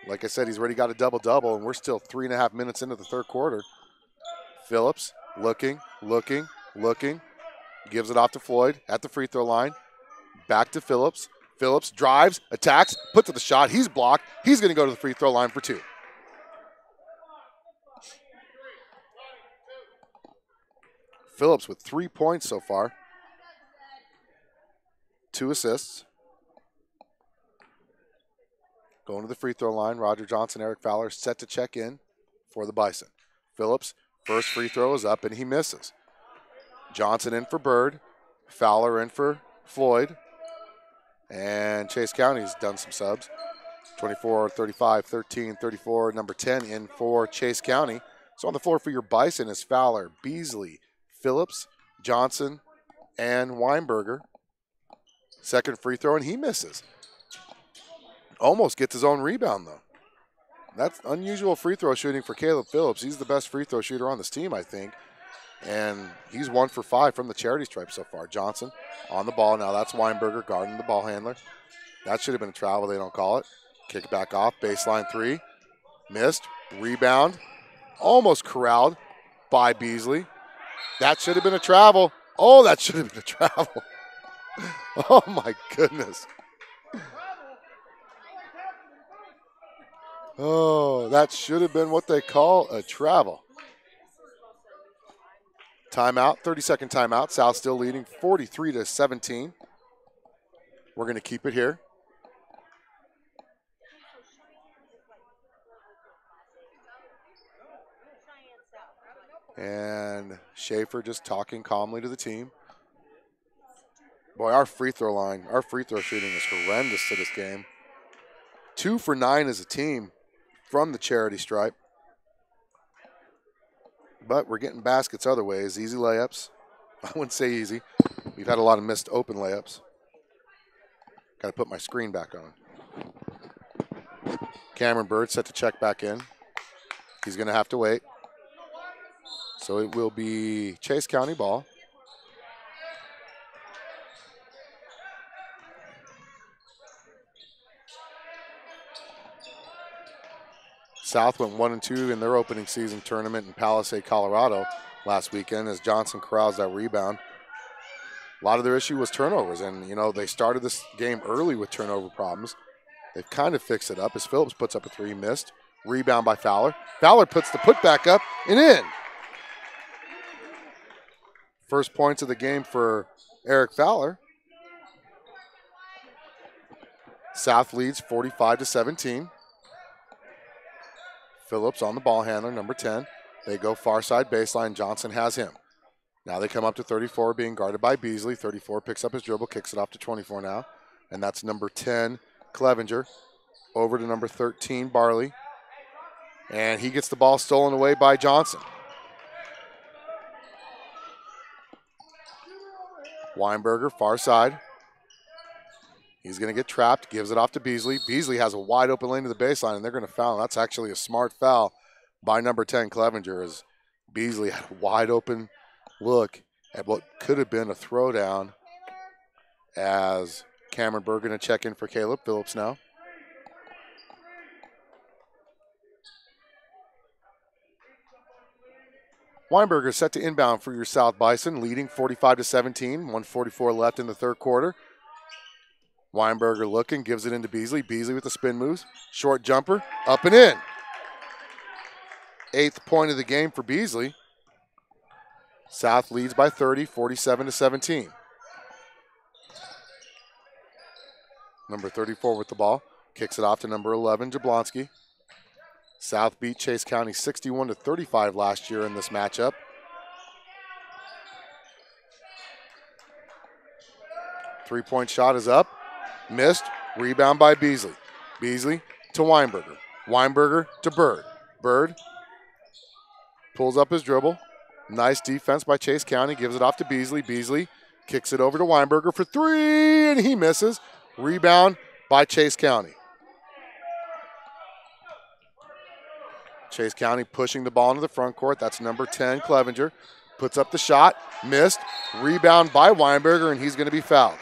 Like I said, he's already got a double-double, and we're still 3.5 minutes into the third quarter. Phillips looking. Gives it off to Floyd at the free throw line. Back to Phillips. Phillips drives, attacks, puts up the shot. He's blocked. He's going to go to the free throw line for 2. Phillips with 3 points so far. 2 assists. Going to the free throw line. Roger Johnson, Eric Fowler set to check in for the Bison. Phillips, first free throw is up, and he misses. Johnson in for Bird. Fowler in for Floyd. And Chase County's done some subs. 24, 35, 13, 34, number 10 in for Chase County. So on the floor for your Bison is Fowler, Beasley, Phillips, Johnson, and Weinberger. Second free throw, and he misses. Almost gets his own rebound, though. That's unusual free throw shooting for Caleb Phillips. He's the best free throw shooter on this team, I think. And he's 1 for 5 from the charity stripe so far. Johnson on the ball. Now that's Weinberger guarding the ball handler. That should have been a travel. They don't call it. Kick it back off. Baseline 3. Missed. Rebound. Almost corralled by Beasley. That should have been a travel. Oh, that should have been a travel. Oh, my goodness. Oh, that should have been what they call a travel. Timeout, 30-second timeout. South still leading 43-17. We're going to keep it here. And Schaefer just talking calmly to the team. Boy, our free throw shooting is horrendous to this game. 2 for 9 as a team from the charity stripe. But we're getting baskets other ways. Easy layups. I wouldn't say easy. We've had a lot of missed open layups. Got to put my screen back on. Cameron Bird set to check back in. He's going to have to wait. So it will be Chase County ball. South went 1-2 in their opening season tournament in Palisade, Colorado last weekend as Johnson corrals that rebound. A lot of their issue was turnovers, and, you know, they started this game early with turnover problems. They've kind of fixed it up as Phillips puts up a three, missed. Rebound by Fowler. Fowler puts the putback up and in. First points of the game for Eric Fowler. South leads 45-17. Phillips on the ball handler, number 10. They go far side baseline. Johnson has him. Now they come up to 34, being guarded by Beasley. 34 picks up his dribble, kicks it off to 24 now. And that's number 10, Clevenger. Over to number 13, Barley. And he gets the ball stolen away by Johnson. Weinberger, far side. He's going to get trapped, gives it off to Beasley. Beasley has a wide open lane to the baseline, and they're going to foul. That's actually a smart foul by number 10, Clevenger, as Beasley had a wide open look at what could have been a throwdown, as Cameron Berg going to check in for Caleb Phillips now. Weinberger set to inbound for your South Bison, leading 45-17, 1:44 left in the third quarter. Weinberger looking, gives it into Beasley. Beasley with the spin moves. Short jumper, up and in. 8th point of the game for Beasley. South leads by 30, 47-17. Number 34 with the ball. Kicks it off to number 11, Jablonski. South beat Chase County 61-35 last year in this matchup. Three-point shot is up. Missed. Rebound by Beasley. Beasley to Weinberger. Weinberger to Bird. Bird pulls up his dribble. Nice defense by Chase County. Gives it off to Beasley. Beasley kicks it over to Weinberger for three, and he misses. Rebound by Chase County. Chase County pushing the ball into the front court. That's number 10, Clevenger. Puts up the shot. Missed. Rebound by Weinberger, and he's going to be fouled.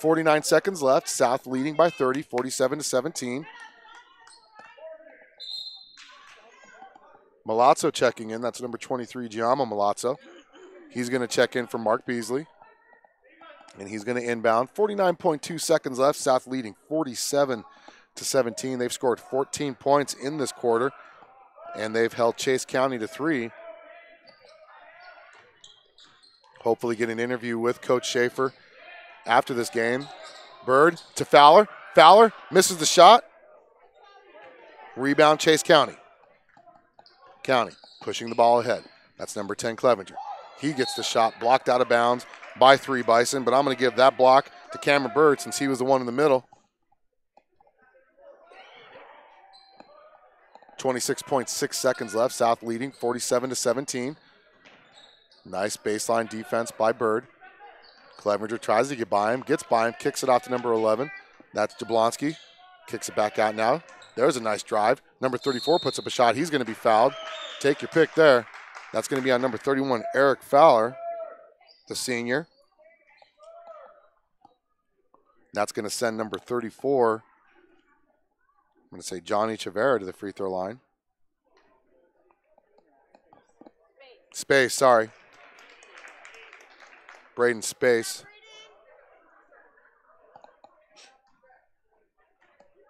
49 seconds left. South leading by 30, 47-17. Milazzo checking in. That's number 23, Giammo Milazzo. He's going to check in for Mark Beasley. And he's going to inbound. 49.2 seconds left. South leading 47-17. They've scored 14 points in this quarter, and they've held Chase County to 3. Hopefully get an interview with Coach Schaefer after this game. Bird to Fowler. Fowler misses the shot. Rebound Chase County. County pushing the ball ahead. That's number 10, Clevenger. He gets the shot blocked out of bounds by 3 Bison, but I'm going to give that block to Cameron Bird since he was the one in the middle. 26.6 seconds left. South leading 47-17. Nice baseline defense by Bird. Clevenger tries to get by him, gets by him, kicks it off to number 11. That's Jablonski. Kicks it back out now. There's a nice drive. Number 34 puts up a shot. He's going to be fouled. Take your pick there. That's going to be on number 31, Eric Fowler, the senior. That's going to send number 34, I'm going to say Johnny Chavera, to the free throw line. Space, sorry. Braden Space.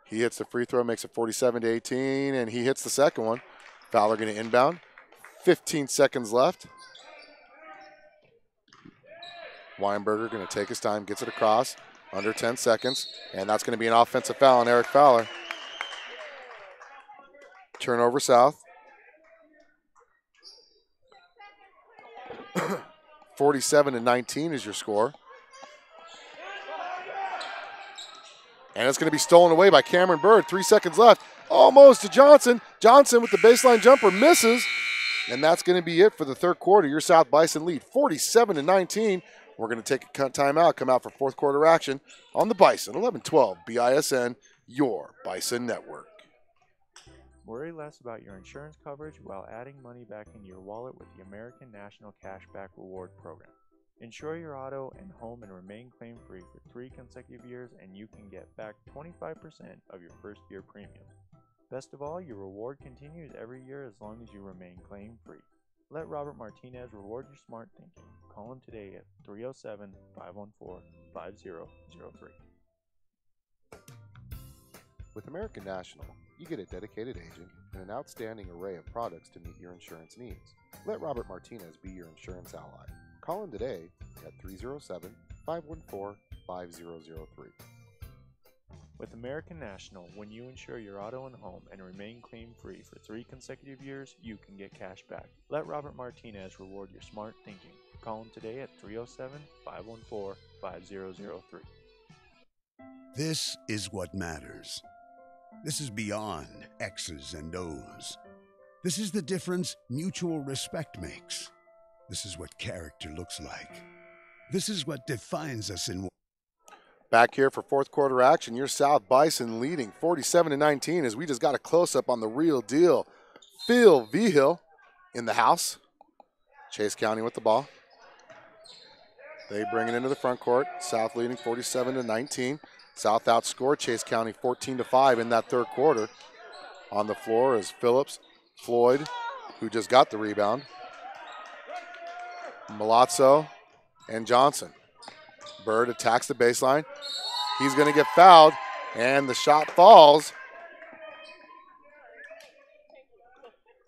He hits the free throw, makes it 47-18, and he hits the second one. Fowler going to inbound. 15 seconds left. Weinberger going to take his time, gets it across, under 10 seconds, and that's going to be an offensive foul on Eric Fowler. Turnover South. 47-19 is your score. And it's going to be stolen away by Cameron Bird. 3 seconds left. Almost to Johnson. Johnson with the baseline jumper misses. And that's going to be it for the third quarter. Your South Bison lead 47-19. We're going to take a timeout, come out for fourth quarter action on the Bison. 11-12 BISN, your Bison Network. Worry less about your insurance coverage while adding money back into your wallet with the American National Cashback Reward Program. Insure your auto and home and remain claim-free for 3 consecutive years, and you can get back 25% of your first year premium. Best of all, your reward continues every year as long as you remain claim-free. Let Robert Martinez reward your smart thinking. Call him today at 307-514-5003. With American National, you get a dedicated agent and an outstanding array of products to meet your insurance needs. Let Robert Martinez be your insurance ally. Call him today at 307-514-5003. With American National, when you insure your auto and home and remain claim-free for 3 consecutive years, you can get cash back. Let Robert Martinez reward your smart thinking. Call him today at 307-514-5003. This is what matters. This is beyond X's and O's. This is the difference mutual respect makes. This is what character looks like. This is what defines us in. Back here for fourth quarter action, your South Bison leading 47-19 as we just got a close-up on the real deal. Phil Vigil in the house. Chase County with the ball. They bring it into the front court. South leading 47-19. South outscored Chase County 14-5 in that third quarter. On the floor is Phillips, Floyd, who just got the rebound, Milazzo, and Johnson. Bird attacks the baseline. He's going to get fouled, and the shot falls.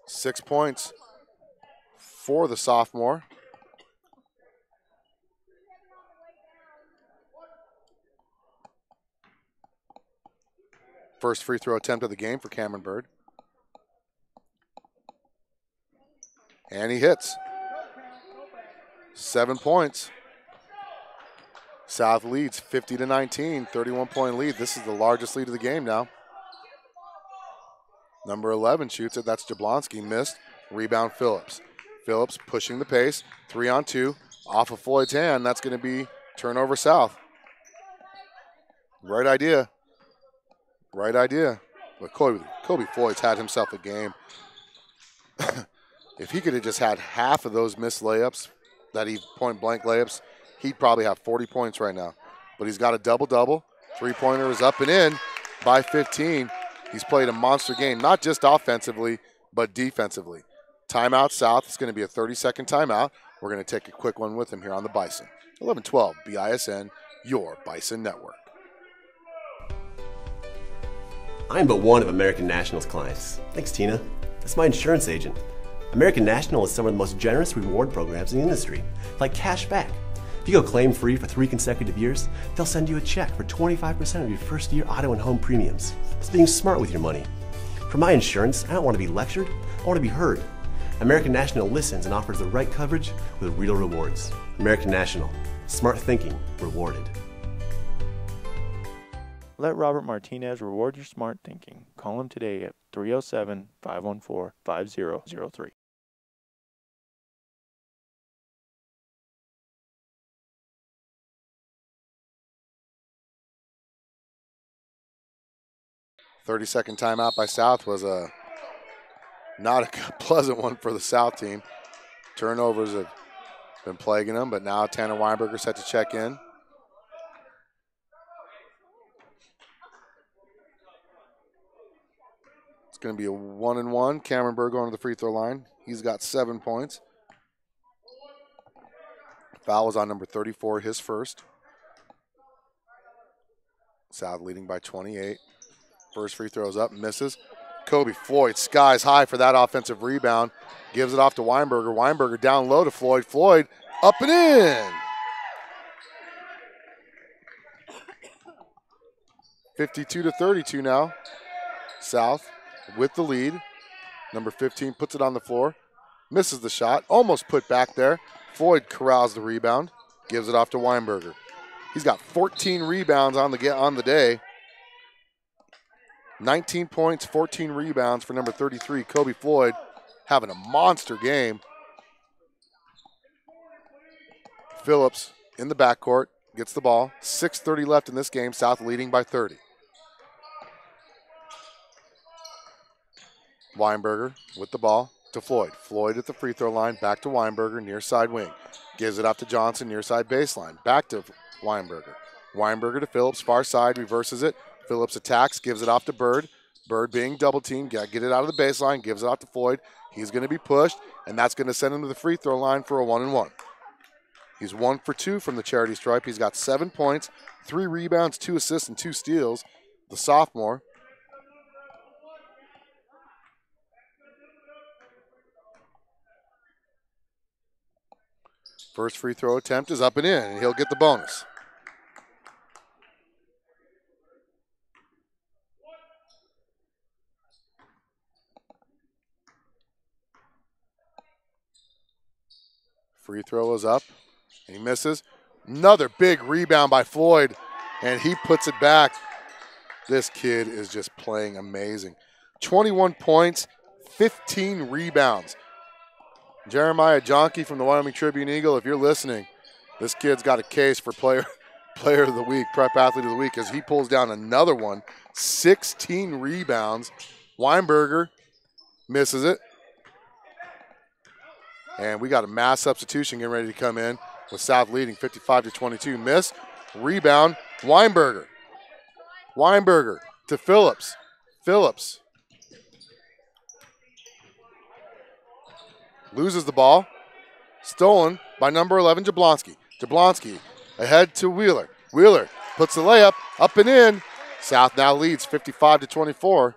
6 points for the sophomore. First free throw attempt of the game for Cameron Bird. And he hits. 7 points. South leads 50-19, 31-point lead. This is the largest lead of the game now. Number 11 shoots it. That's Jablonski. Missed. Rebound Phillips. Phillips pushing the pace. 3-on-2. Off of Floyd's hand. That's going to be turnover South. Right idea. Right idea. But Kobe Floyd's had himself a game. If he could have just had half of those missed layups, point-blank layups, he'd probably have 40 points right now. But he's got a double-double. Three-pointer is up and in by 15. He's played a monster game, not just offensively, but defensively. Timeout South. It's going to be a 30-second timeout. We're going to take a quick one with him here on the Bison. 11-12, BISN, your Bison Network. I'm but one of American National's clients. Thanks, Tina. That's my insurance agent. American National is some of the most generous reward programs in the industry, like cash back. If you go claim-free for 3 consecutive years, they'll send you a check for 25% of your first-year auto and home premiums. It's being smart with your money. For my insurance, I don't want to be lectured, I want to be heard. American National listens and offers the right coverage with real rewards. American National. Smart thinking rewarded. Let Robert Martinez reward your smart thinking. Call him today at 307-514-5003. Thirty-second timeout by South was not a pleasant one for the South team. Turnovers have been plaguing them, but now Tanner Weinberger set to check in. It's going to be a 1-and-1. Cameron Bird going to the free throw line. He's got 7 points. Foul was on number 34, his first. South leading by 28. First free throw is up, misses. Kobe Floyd skies high for that offensive rebound. Gives it off to Weinberger. Weinberger down low to Floyd. Floyd up and in. 52-32 now. South with the lead. Number 15 puts it on the floor. Misses the shot. Almost put back there. Floyd corrals the rebound. Gives it off to Weinberger. He's got 14 rebounds on the day. 19 points, 14 rebounds for number 33, Kobe Floyd, having a monster game. Phillips in the backcourt, gets the ball. 6:30 left in this game, South leading by 30. Weinberger with the ball to Floyd. Floyd at the free throw line, back to Weinberger, near side wing. Gives it off to Johnson, near side baseline. Back to Weinberger. Weinberger to Phillips, far side, reverses it. Phillips attacks, gives it off to Bird. Bird being double teamed, get it out of the baseline, gives it off to Floyd. He's going to be pushed, and that's going to send him to the free throw line for a 1-and-1. He's 1 for 2 from the charity stripe. He's got 7 points, 3 rebounds, 2 assists, and 2 steals. The sophomore, First free throw attempt is up and in, and he'll get the bonus. Free throw is up, and he misses. Another big rebound by Floyd, and he puts it back. This kid is just playing amazing. 21 points, 15 rebounds. Jeremiah Jonke from the Wyoming Tribune-Eagle, if you're listening, this kid's got a case for player of the week, prep athlete of the week, as he pulls down another one. 16 rebounds. Weinberger misses it. And we got a mass substitution getting ready to come in with South leading 55-22. Miss, rebound, Weinberger. Weinberger to Phillips. Phillips loses the ball. Stolen by number 11, Jablonski. Jablonski ahead to Wheeler. Wheeler puts the layup up and in. South now leads 55-24.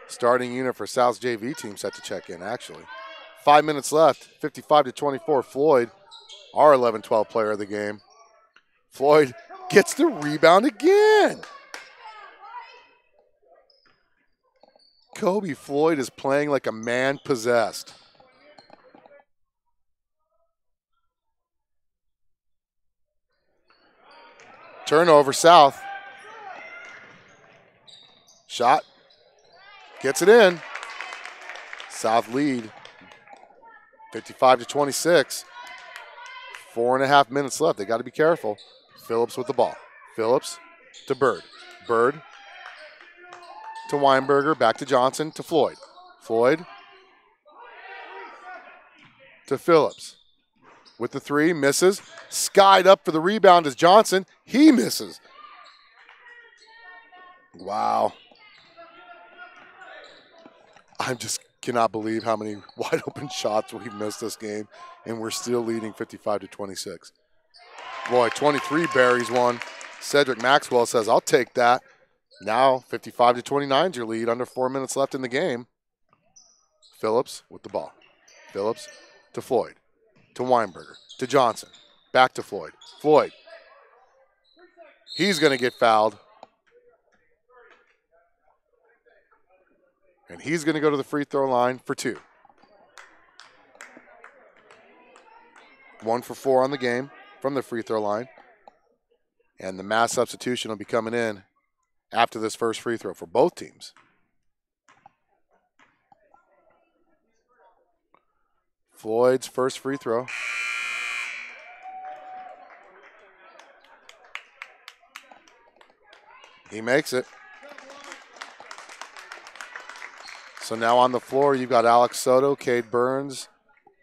Starting unit for South's JV team set to check in, actually. 5 minutes left, 55-24. Floyd, our 11-12 player of the game. Floyd gets the rebound again. Kobe Floyd is playing like a man possessed. Turnover, South. Shot. Gets it in. South lead 55-26. 4.5 minutes left. They got to be careful. Phillips with the ball. Phillips to Bird. Bird to Weinberger. Back to Johnson to Floyd. Floyd to Phillips. With the three. Misses. Skied up for the rebound is Johnson. He misses. Wow. I just cannot believe how many wide open shots we've missed this game, and we're still leading 55-26. Boy, 23 buries one. Cedric Maxwell says, I'll take that. Now 55-29 is your lead, under 4 minutes left in the game. Phillips with the ball. Phillips to Floyd, to Weinberger, to Johnson, back to Floyd. Floyd. He's going to get fouled. And he's going to go to the free throw line for two. 1 for 4 on the game from the free throw line. And the mass substitution will be coming in after this first free throw for both teams. Floyd's first free throw. He makes it. So now on the floor, you've got Alex Soto, Cade Burns,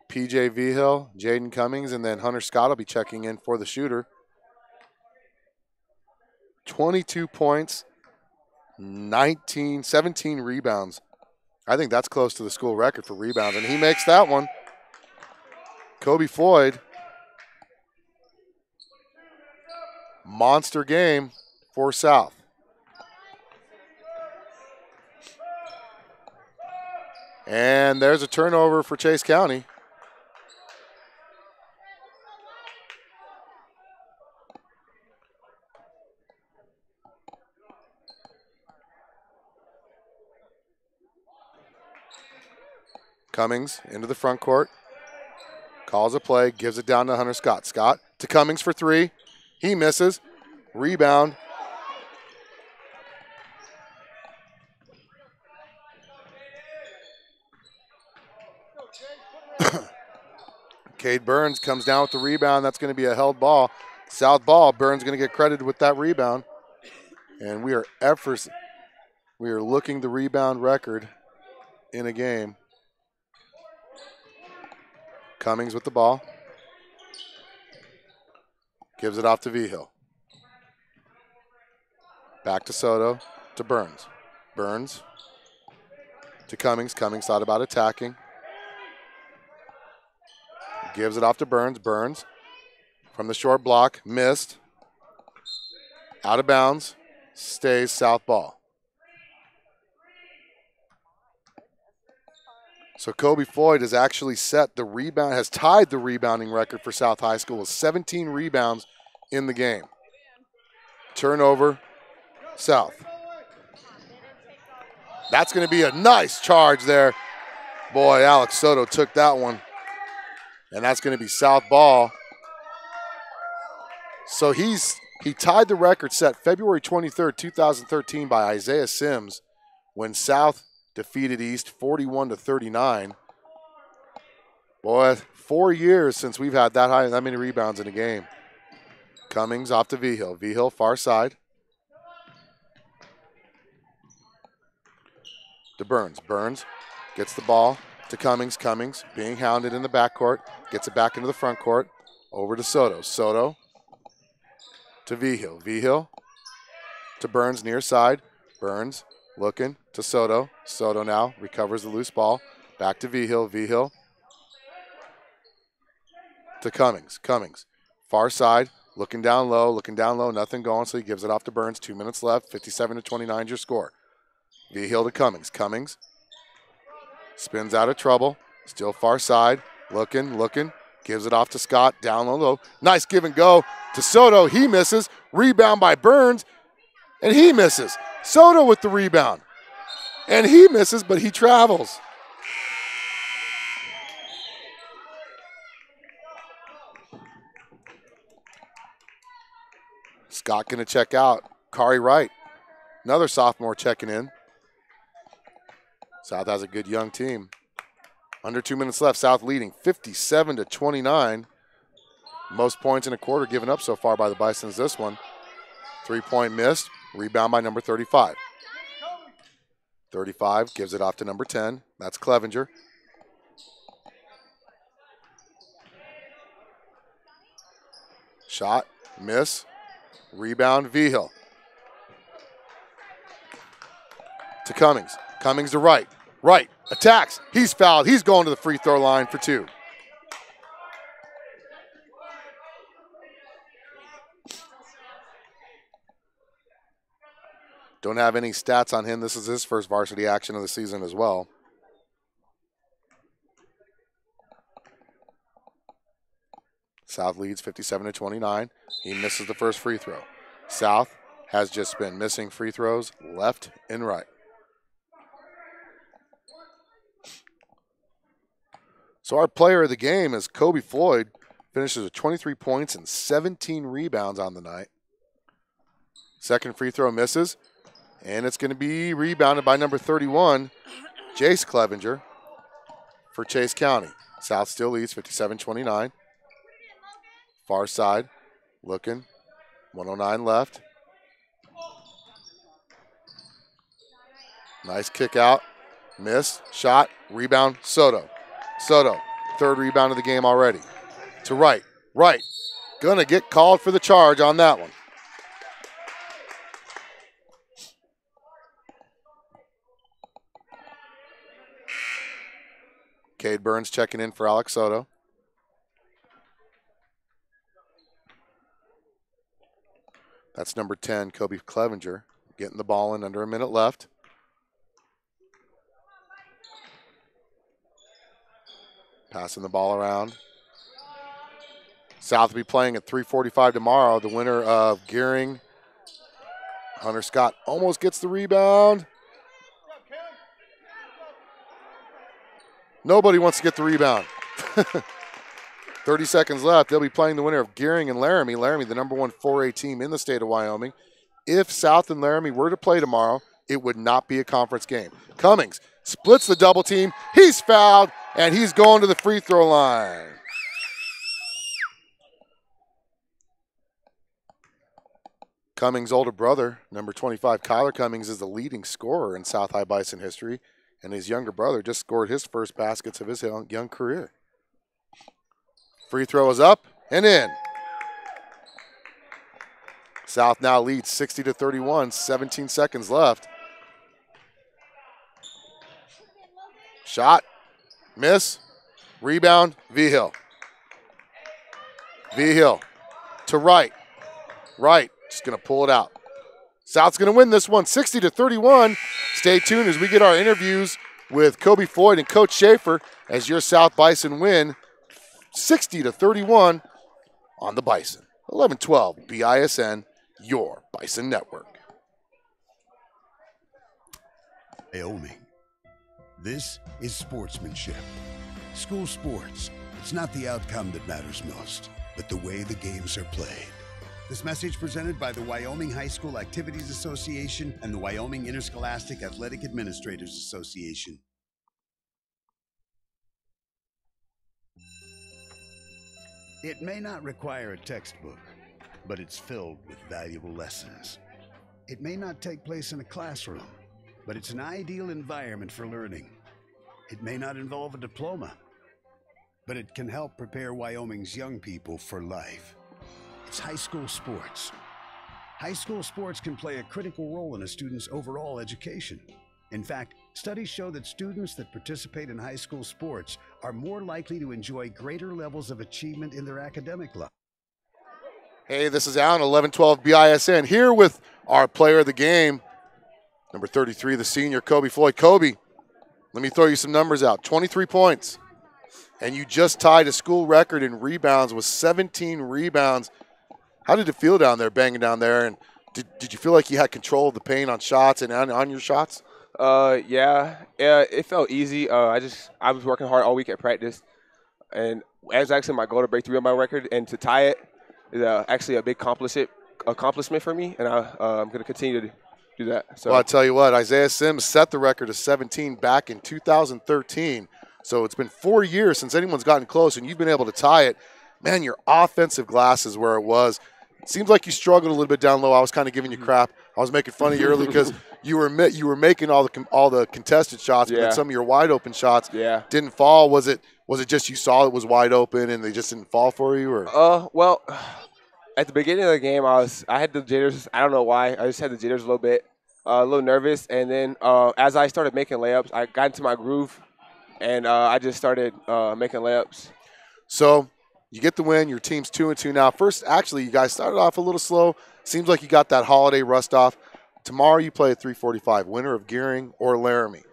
PJ Vigil, Jaden Cummings, and then Hunter Scott will be checking in for the shooter. 22 points, 17 rebounds. I think that's close to the school record for rebounds, and he makes that one. Kobe Floyd. Monster game for South. And there's a turnover for Chase County. Cummings into the front court. Calls a play, gives it down to Hunter Scott. Scott to Cummings for three. He misses. Rebound. Cade Burns comes down with the rebound. That's going to be a held ball. South ball. Burns going to get credited with that rebound. And we are looking the rebound record in a game. Cummings with the ball. Gives it off to Vigil. Back to Soto, to Burns. Burns to Cummings. Cummings thought about attacking. Gives it off to Burns. Burns from the short block. Missed. Out of bounds. Stays South ball. So Kobe Floyd has actually has tied the rebounding record for South High School with 17 rebounds in the game. Turnover, South. That's going to be a nice charge there. Boy, Alex Soto took that one. And that's going to be South ball. So he tied the record set February 23rd, 2013 by Isaiah Sims when South defeated East 41-39. Boy, 4 years since we've had that many rebounds in a game. Cummings off to Vigil. Vigil, far side. To Burns. Burns gets the ball to Cummings. Cummings being hounded in the backcourt. Gets it back into the front court. Over to Soto. Soto to Vigil. Vigil to Burns near side. Burns looking to Soto. Soto now recovers the loose ball. Back to Vigil. Vigil to Cummings. Cummings far side. Looking down low, nothing going, so he gives it off to Burns. 2 minutes left, 57-29 is your score. Vigil to Cummings. Cummings spins out of trouble, still far side, looking, gives it off to Scott, down low. Nice give and go to Soto. He misses. Rebound by Burns, and he misses. Soto with the rebound, and he misses, but he travels. Scott going to check out. Kari Wright, another sophomore checking in. South has a good young team. Under 2 minutes left, South leading 57-29. Most points in a quarter given up so far by the Bisons this one. 3-point missed. Rebound by number 35. 35 gives it off to number 10. That's Clevenger. Shot, miss. Rebound, Vigil. To Cummings. Cummings to Wright. Wright attacks. He's fouled. He's going to the free throw line for 2. Don't have any stats on him. This is his first varsity action of the season as well. South leads 57-29. He misses the first free throw. South has just been missing free throws left and right. So our player of the game is Kobe Floyd. Finishes with 23 points and 17 rebounds on the night. Second free throw misses. And it's going to be rebounded by number 31, Jace Clevenger, for Chase County. South still leads 57-29. Far side, looking, 109 left. Nice kick out, miss, shot, rebound, Soto. Soto, third rebound of the game already. To Wright, Wright, gonna get called for the charge on that one. Cade Burns checking in for Alex Soto. That's number 10, Kobe Clevenger, getting the ball in under a minute left. Passing the ball around. South will be playing at 3:45 tomorrow. The winner of Gearing, Hunter Scott, almost gets the rebound. Nobody wants to get the rebound. 30 seconds left. They'll be playing the winner of Gearing and Laramie. Laramie, the number 1 4A team in the state of Wyoming. If South and Laramie were to play tomorrow, it would not be a conference game. Cummings splits the double team. He's fouled, and he's going to the free throw line. Cummings' older brother, number 25, Kyler Cummings, is the leading scorer in South High Bison history, and his younger brother just scored his first baskets of his young career. Free throw is up and in. South now leads 60-31, 17 seconds left. Shot, miss, rebound, Vigil. Vigil to Wright. Wright just gonna pull it out. South's gonna win this one, 60-31. Stay tuned as we get our interviews with Kobe Floyd and Coach Schaefer as your South Bison win 60-31 on the Bison. 11-12 BISN, your Bison Network. Wyoming. This is sportsmanship. School sports. It's not the outcome that matters most, but the way the games are played. This message presented by the Wyoming High School Activities Association and the Wyoming Interscholastic Athletic Administrators Association. It may not require a textbook, but it's filled with valuable lessons. It may not take place in a classroom, but it's an ideal environment for learning. It may not involve a diploma, but it can help prepare Wyoming's young people for life. It's high school sports. High school sports can play a critical role in a student's overall education. In fact, studies show that students that participate in high school sports are more likely to enjoy greater levels of achievement in their academic life. Hey, this is Alan, 11-12 BISN, here with our player of the game, number 33, the senior, Kobe Floyd. Kobe, let me throw you some numbers out. 23 points, and you just tied a school record in rebounds with 17 rebounds. How did it feel down there, banging down there? And did you feel like you had control of the paint on shots and on your shots? Yeah, it felt easy. I was working hard all week at practice, and as actually my goal to break through on my record and to tie it is actually a big accomplishment for me, and I'm going to continue to do that. So. Well, I'll tell you what, Isaiah Sims set the record of 17 back in 2013, so it's been 4 years since anyone's gotten close, and you've been able to tie it. Man, your offensive glass is where it was. It seems like you struggled a little bit down low. I was kind of giving you crap. I was making fun of you early because you were making all the contested shots, but then some of your wide open shots didn't fall. Was it just you saw it was wide open and they just didn't fall for you, or? Well, at the beginning of the game, I had the jitters. I don't know why. I just had the jitters a little bit, a little nervous, and then as I started making layups, I got into my groove, and I just started making layups. So you get the win. Your team's 2-2 now. First, actually, you guys started off a little slow. Seems like you got that holiday rust off. Tomorrow you play at 3:45. Winner of Gearing or Laramie.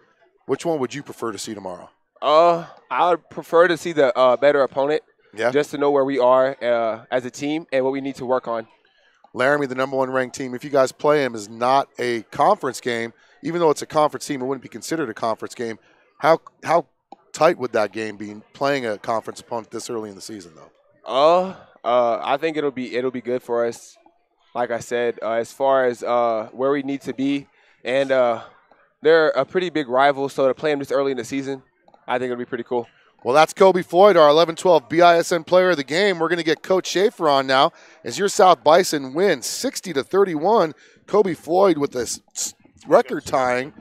Which one would you prefer to see tomorrow? I would prefer to see the better opponent. Yeah. Just to know where we are as a team and what we need to work on. Laramie, the number 1 ranked team. If you guys play them, is not a conference game. Even though it's a conference team, it wouldn't be considered a conference game. How tight would that game be playing a conference opponent this early in the season, though? I think it'll be good for us. Like I said, as far as where we need to be, and they're a pretty big rival, so to play them this early in the season, I think it'll be pretty cool. Well, that's Kobe Floyd, our 11-12 BISN player of the game. We're going to get Coach Schaefer on now as your South Bison wins 60-31. Kobe Floyd with this record-tying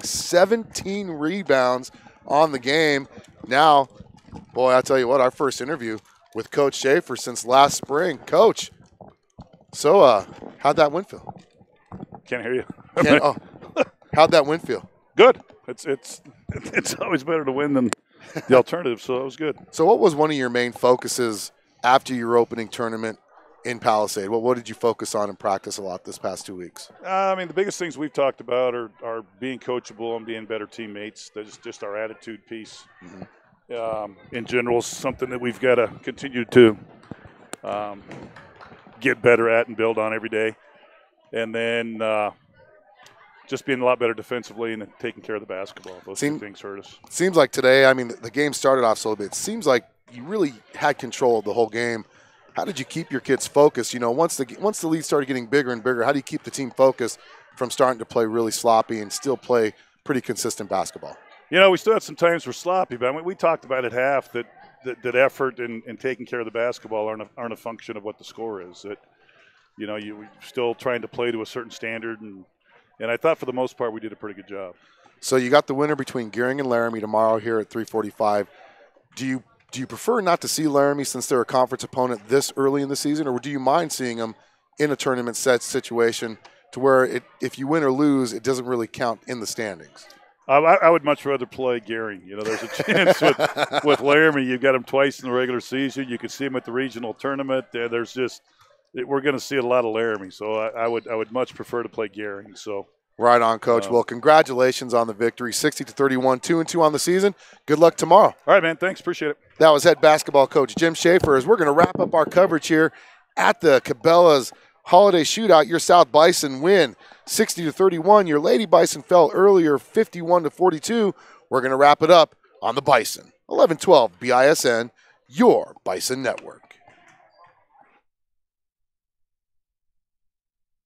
17 rebounds on the game. Now, boy, I'll tell you what, our first interview with Coach Schaefer since last spring. Coach, so how'd that win feel? Can't hear you. How'd that win feel? Good. It's always better to win than the alternative, so it was good. So what was one of your main focuses after your opening tournament in Palisade? What did you focus on in practice a lot this past 2 weeks? The biggest things we've talked about are being coachable and being better teammates. That's just our attitude piece. Mm-hmm. In general, is something that we've got to continue to get better at and build on every day. And then just being a lot better defensively and taking care of the basketball. Those two things hurt us. Seems like today, the game started off so a bit. It seems like you really had control of the whole game. How did you keep your kids focused? Once the lead started getting bigger and bigger, how do you keep the team focused from starting to play really sloppy and still play pretty consistent basketball? We still had some times we're sloppy, but we talked about at half that effort and taking care of the basketball aren't a function of what the score is. That you're still trying to play to a certain standard, and I thought for the most part we did a pretty good job. So you got the winner between Gearing and Laramie tomorrow here at 3:45. Do you prefer not to see Laramie since they're a conference opponent this early in the season, or do you mind seeing them in a tournament set situation to where if you win or lose, it doesn't really count in the standings? I would much rather play Gearing. There's a chance with Laramie. You've got them twice in the regular season. You could see them at the regional tournament. We're going to see a lot of Laramie. So I would much prefer to play Gearing. So Right on, Coach. Well, congratulations on the victory, 60-31, 2-2 on the season. Good luck tomorrow. All right, man. Thanks. Appreciate it. That was head basketball coach Jim Schaefer. As we're going to wrap up our coverage here at the Cabela's Holiday Shootout. Your South Bison win 60-31. Your Lady Bison fell earlier 51-42. We're going to wrap it up on the Bison. 11-12 BISN, your Bison Network.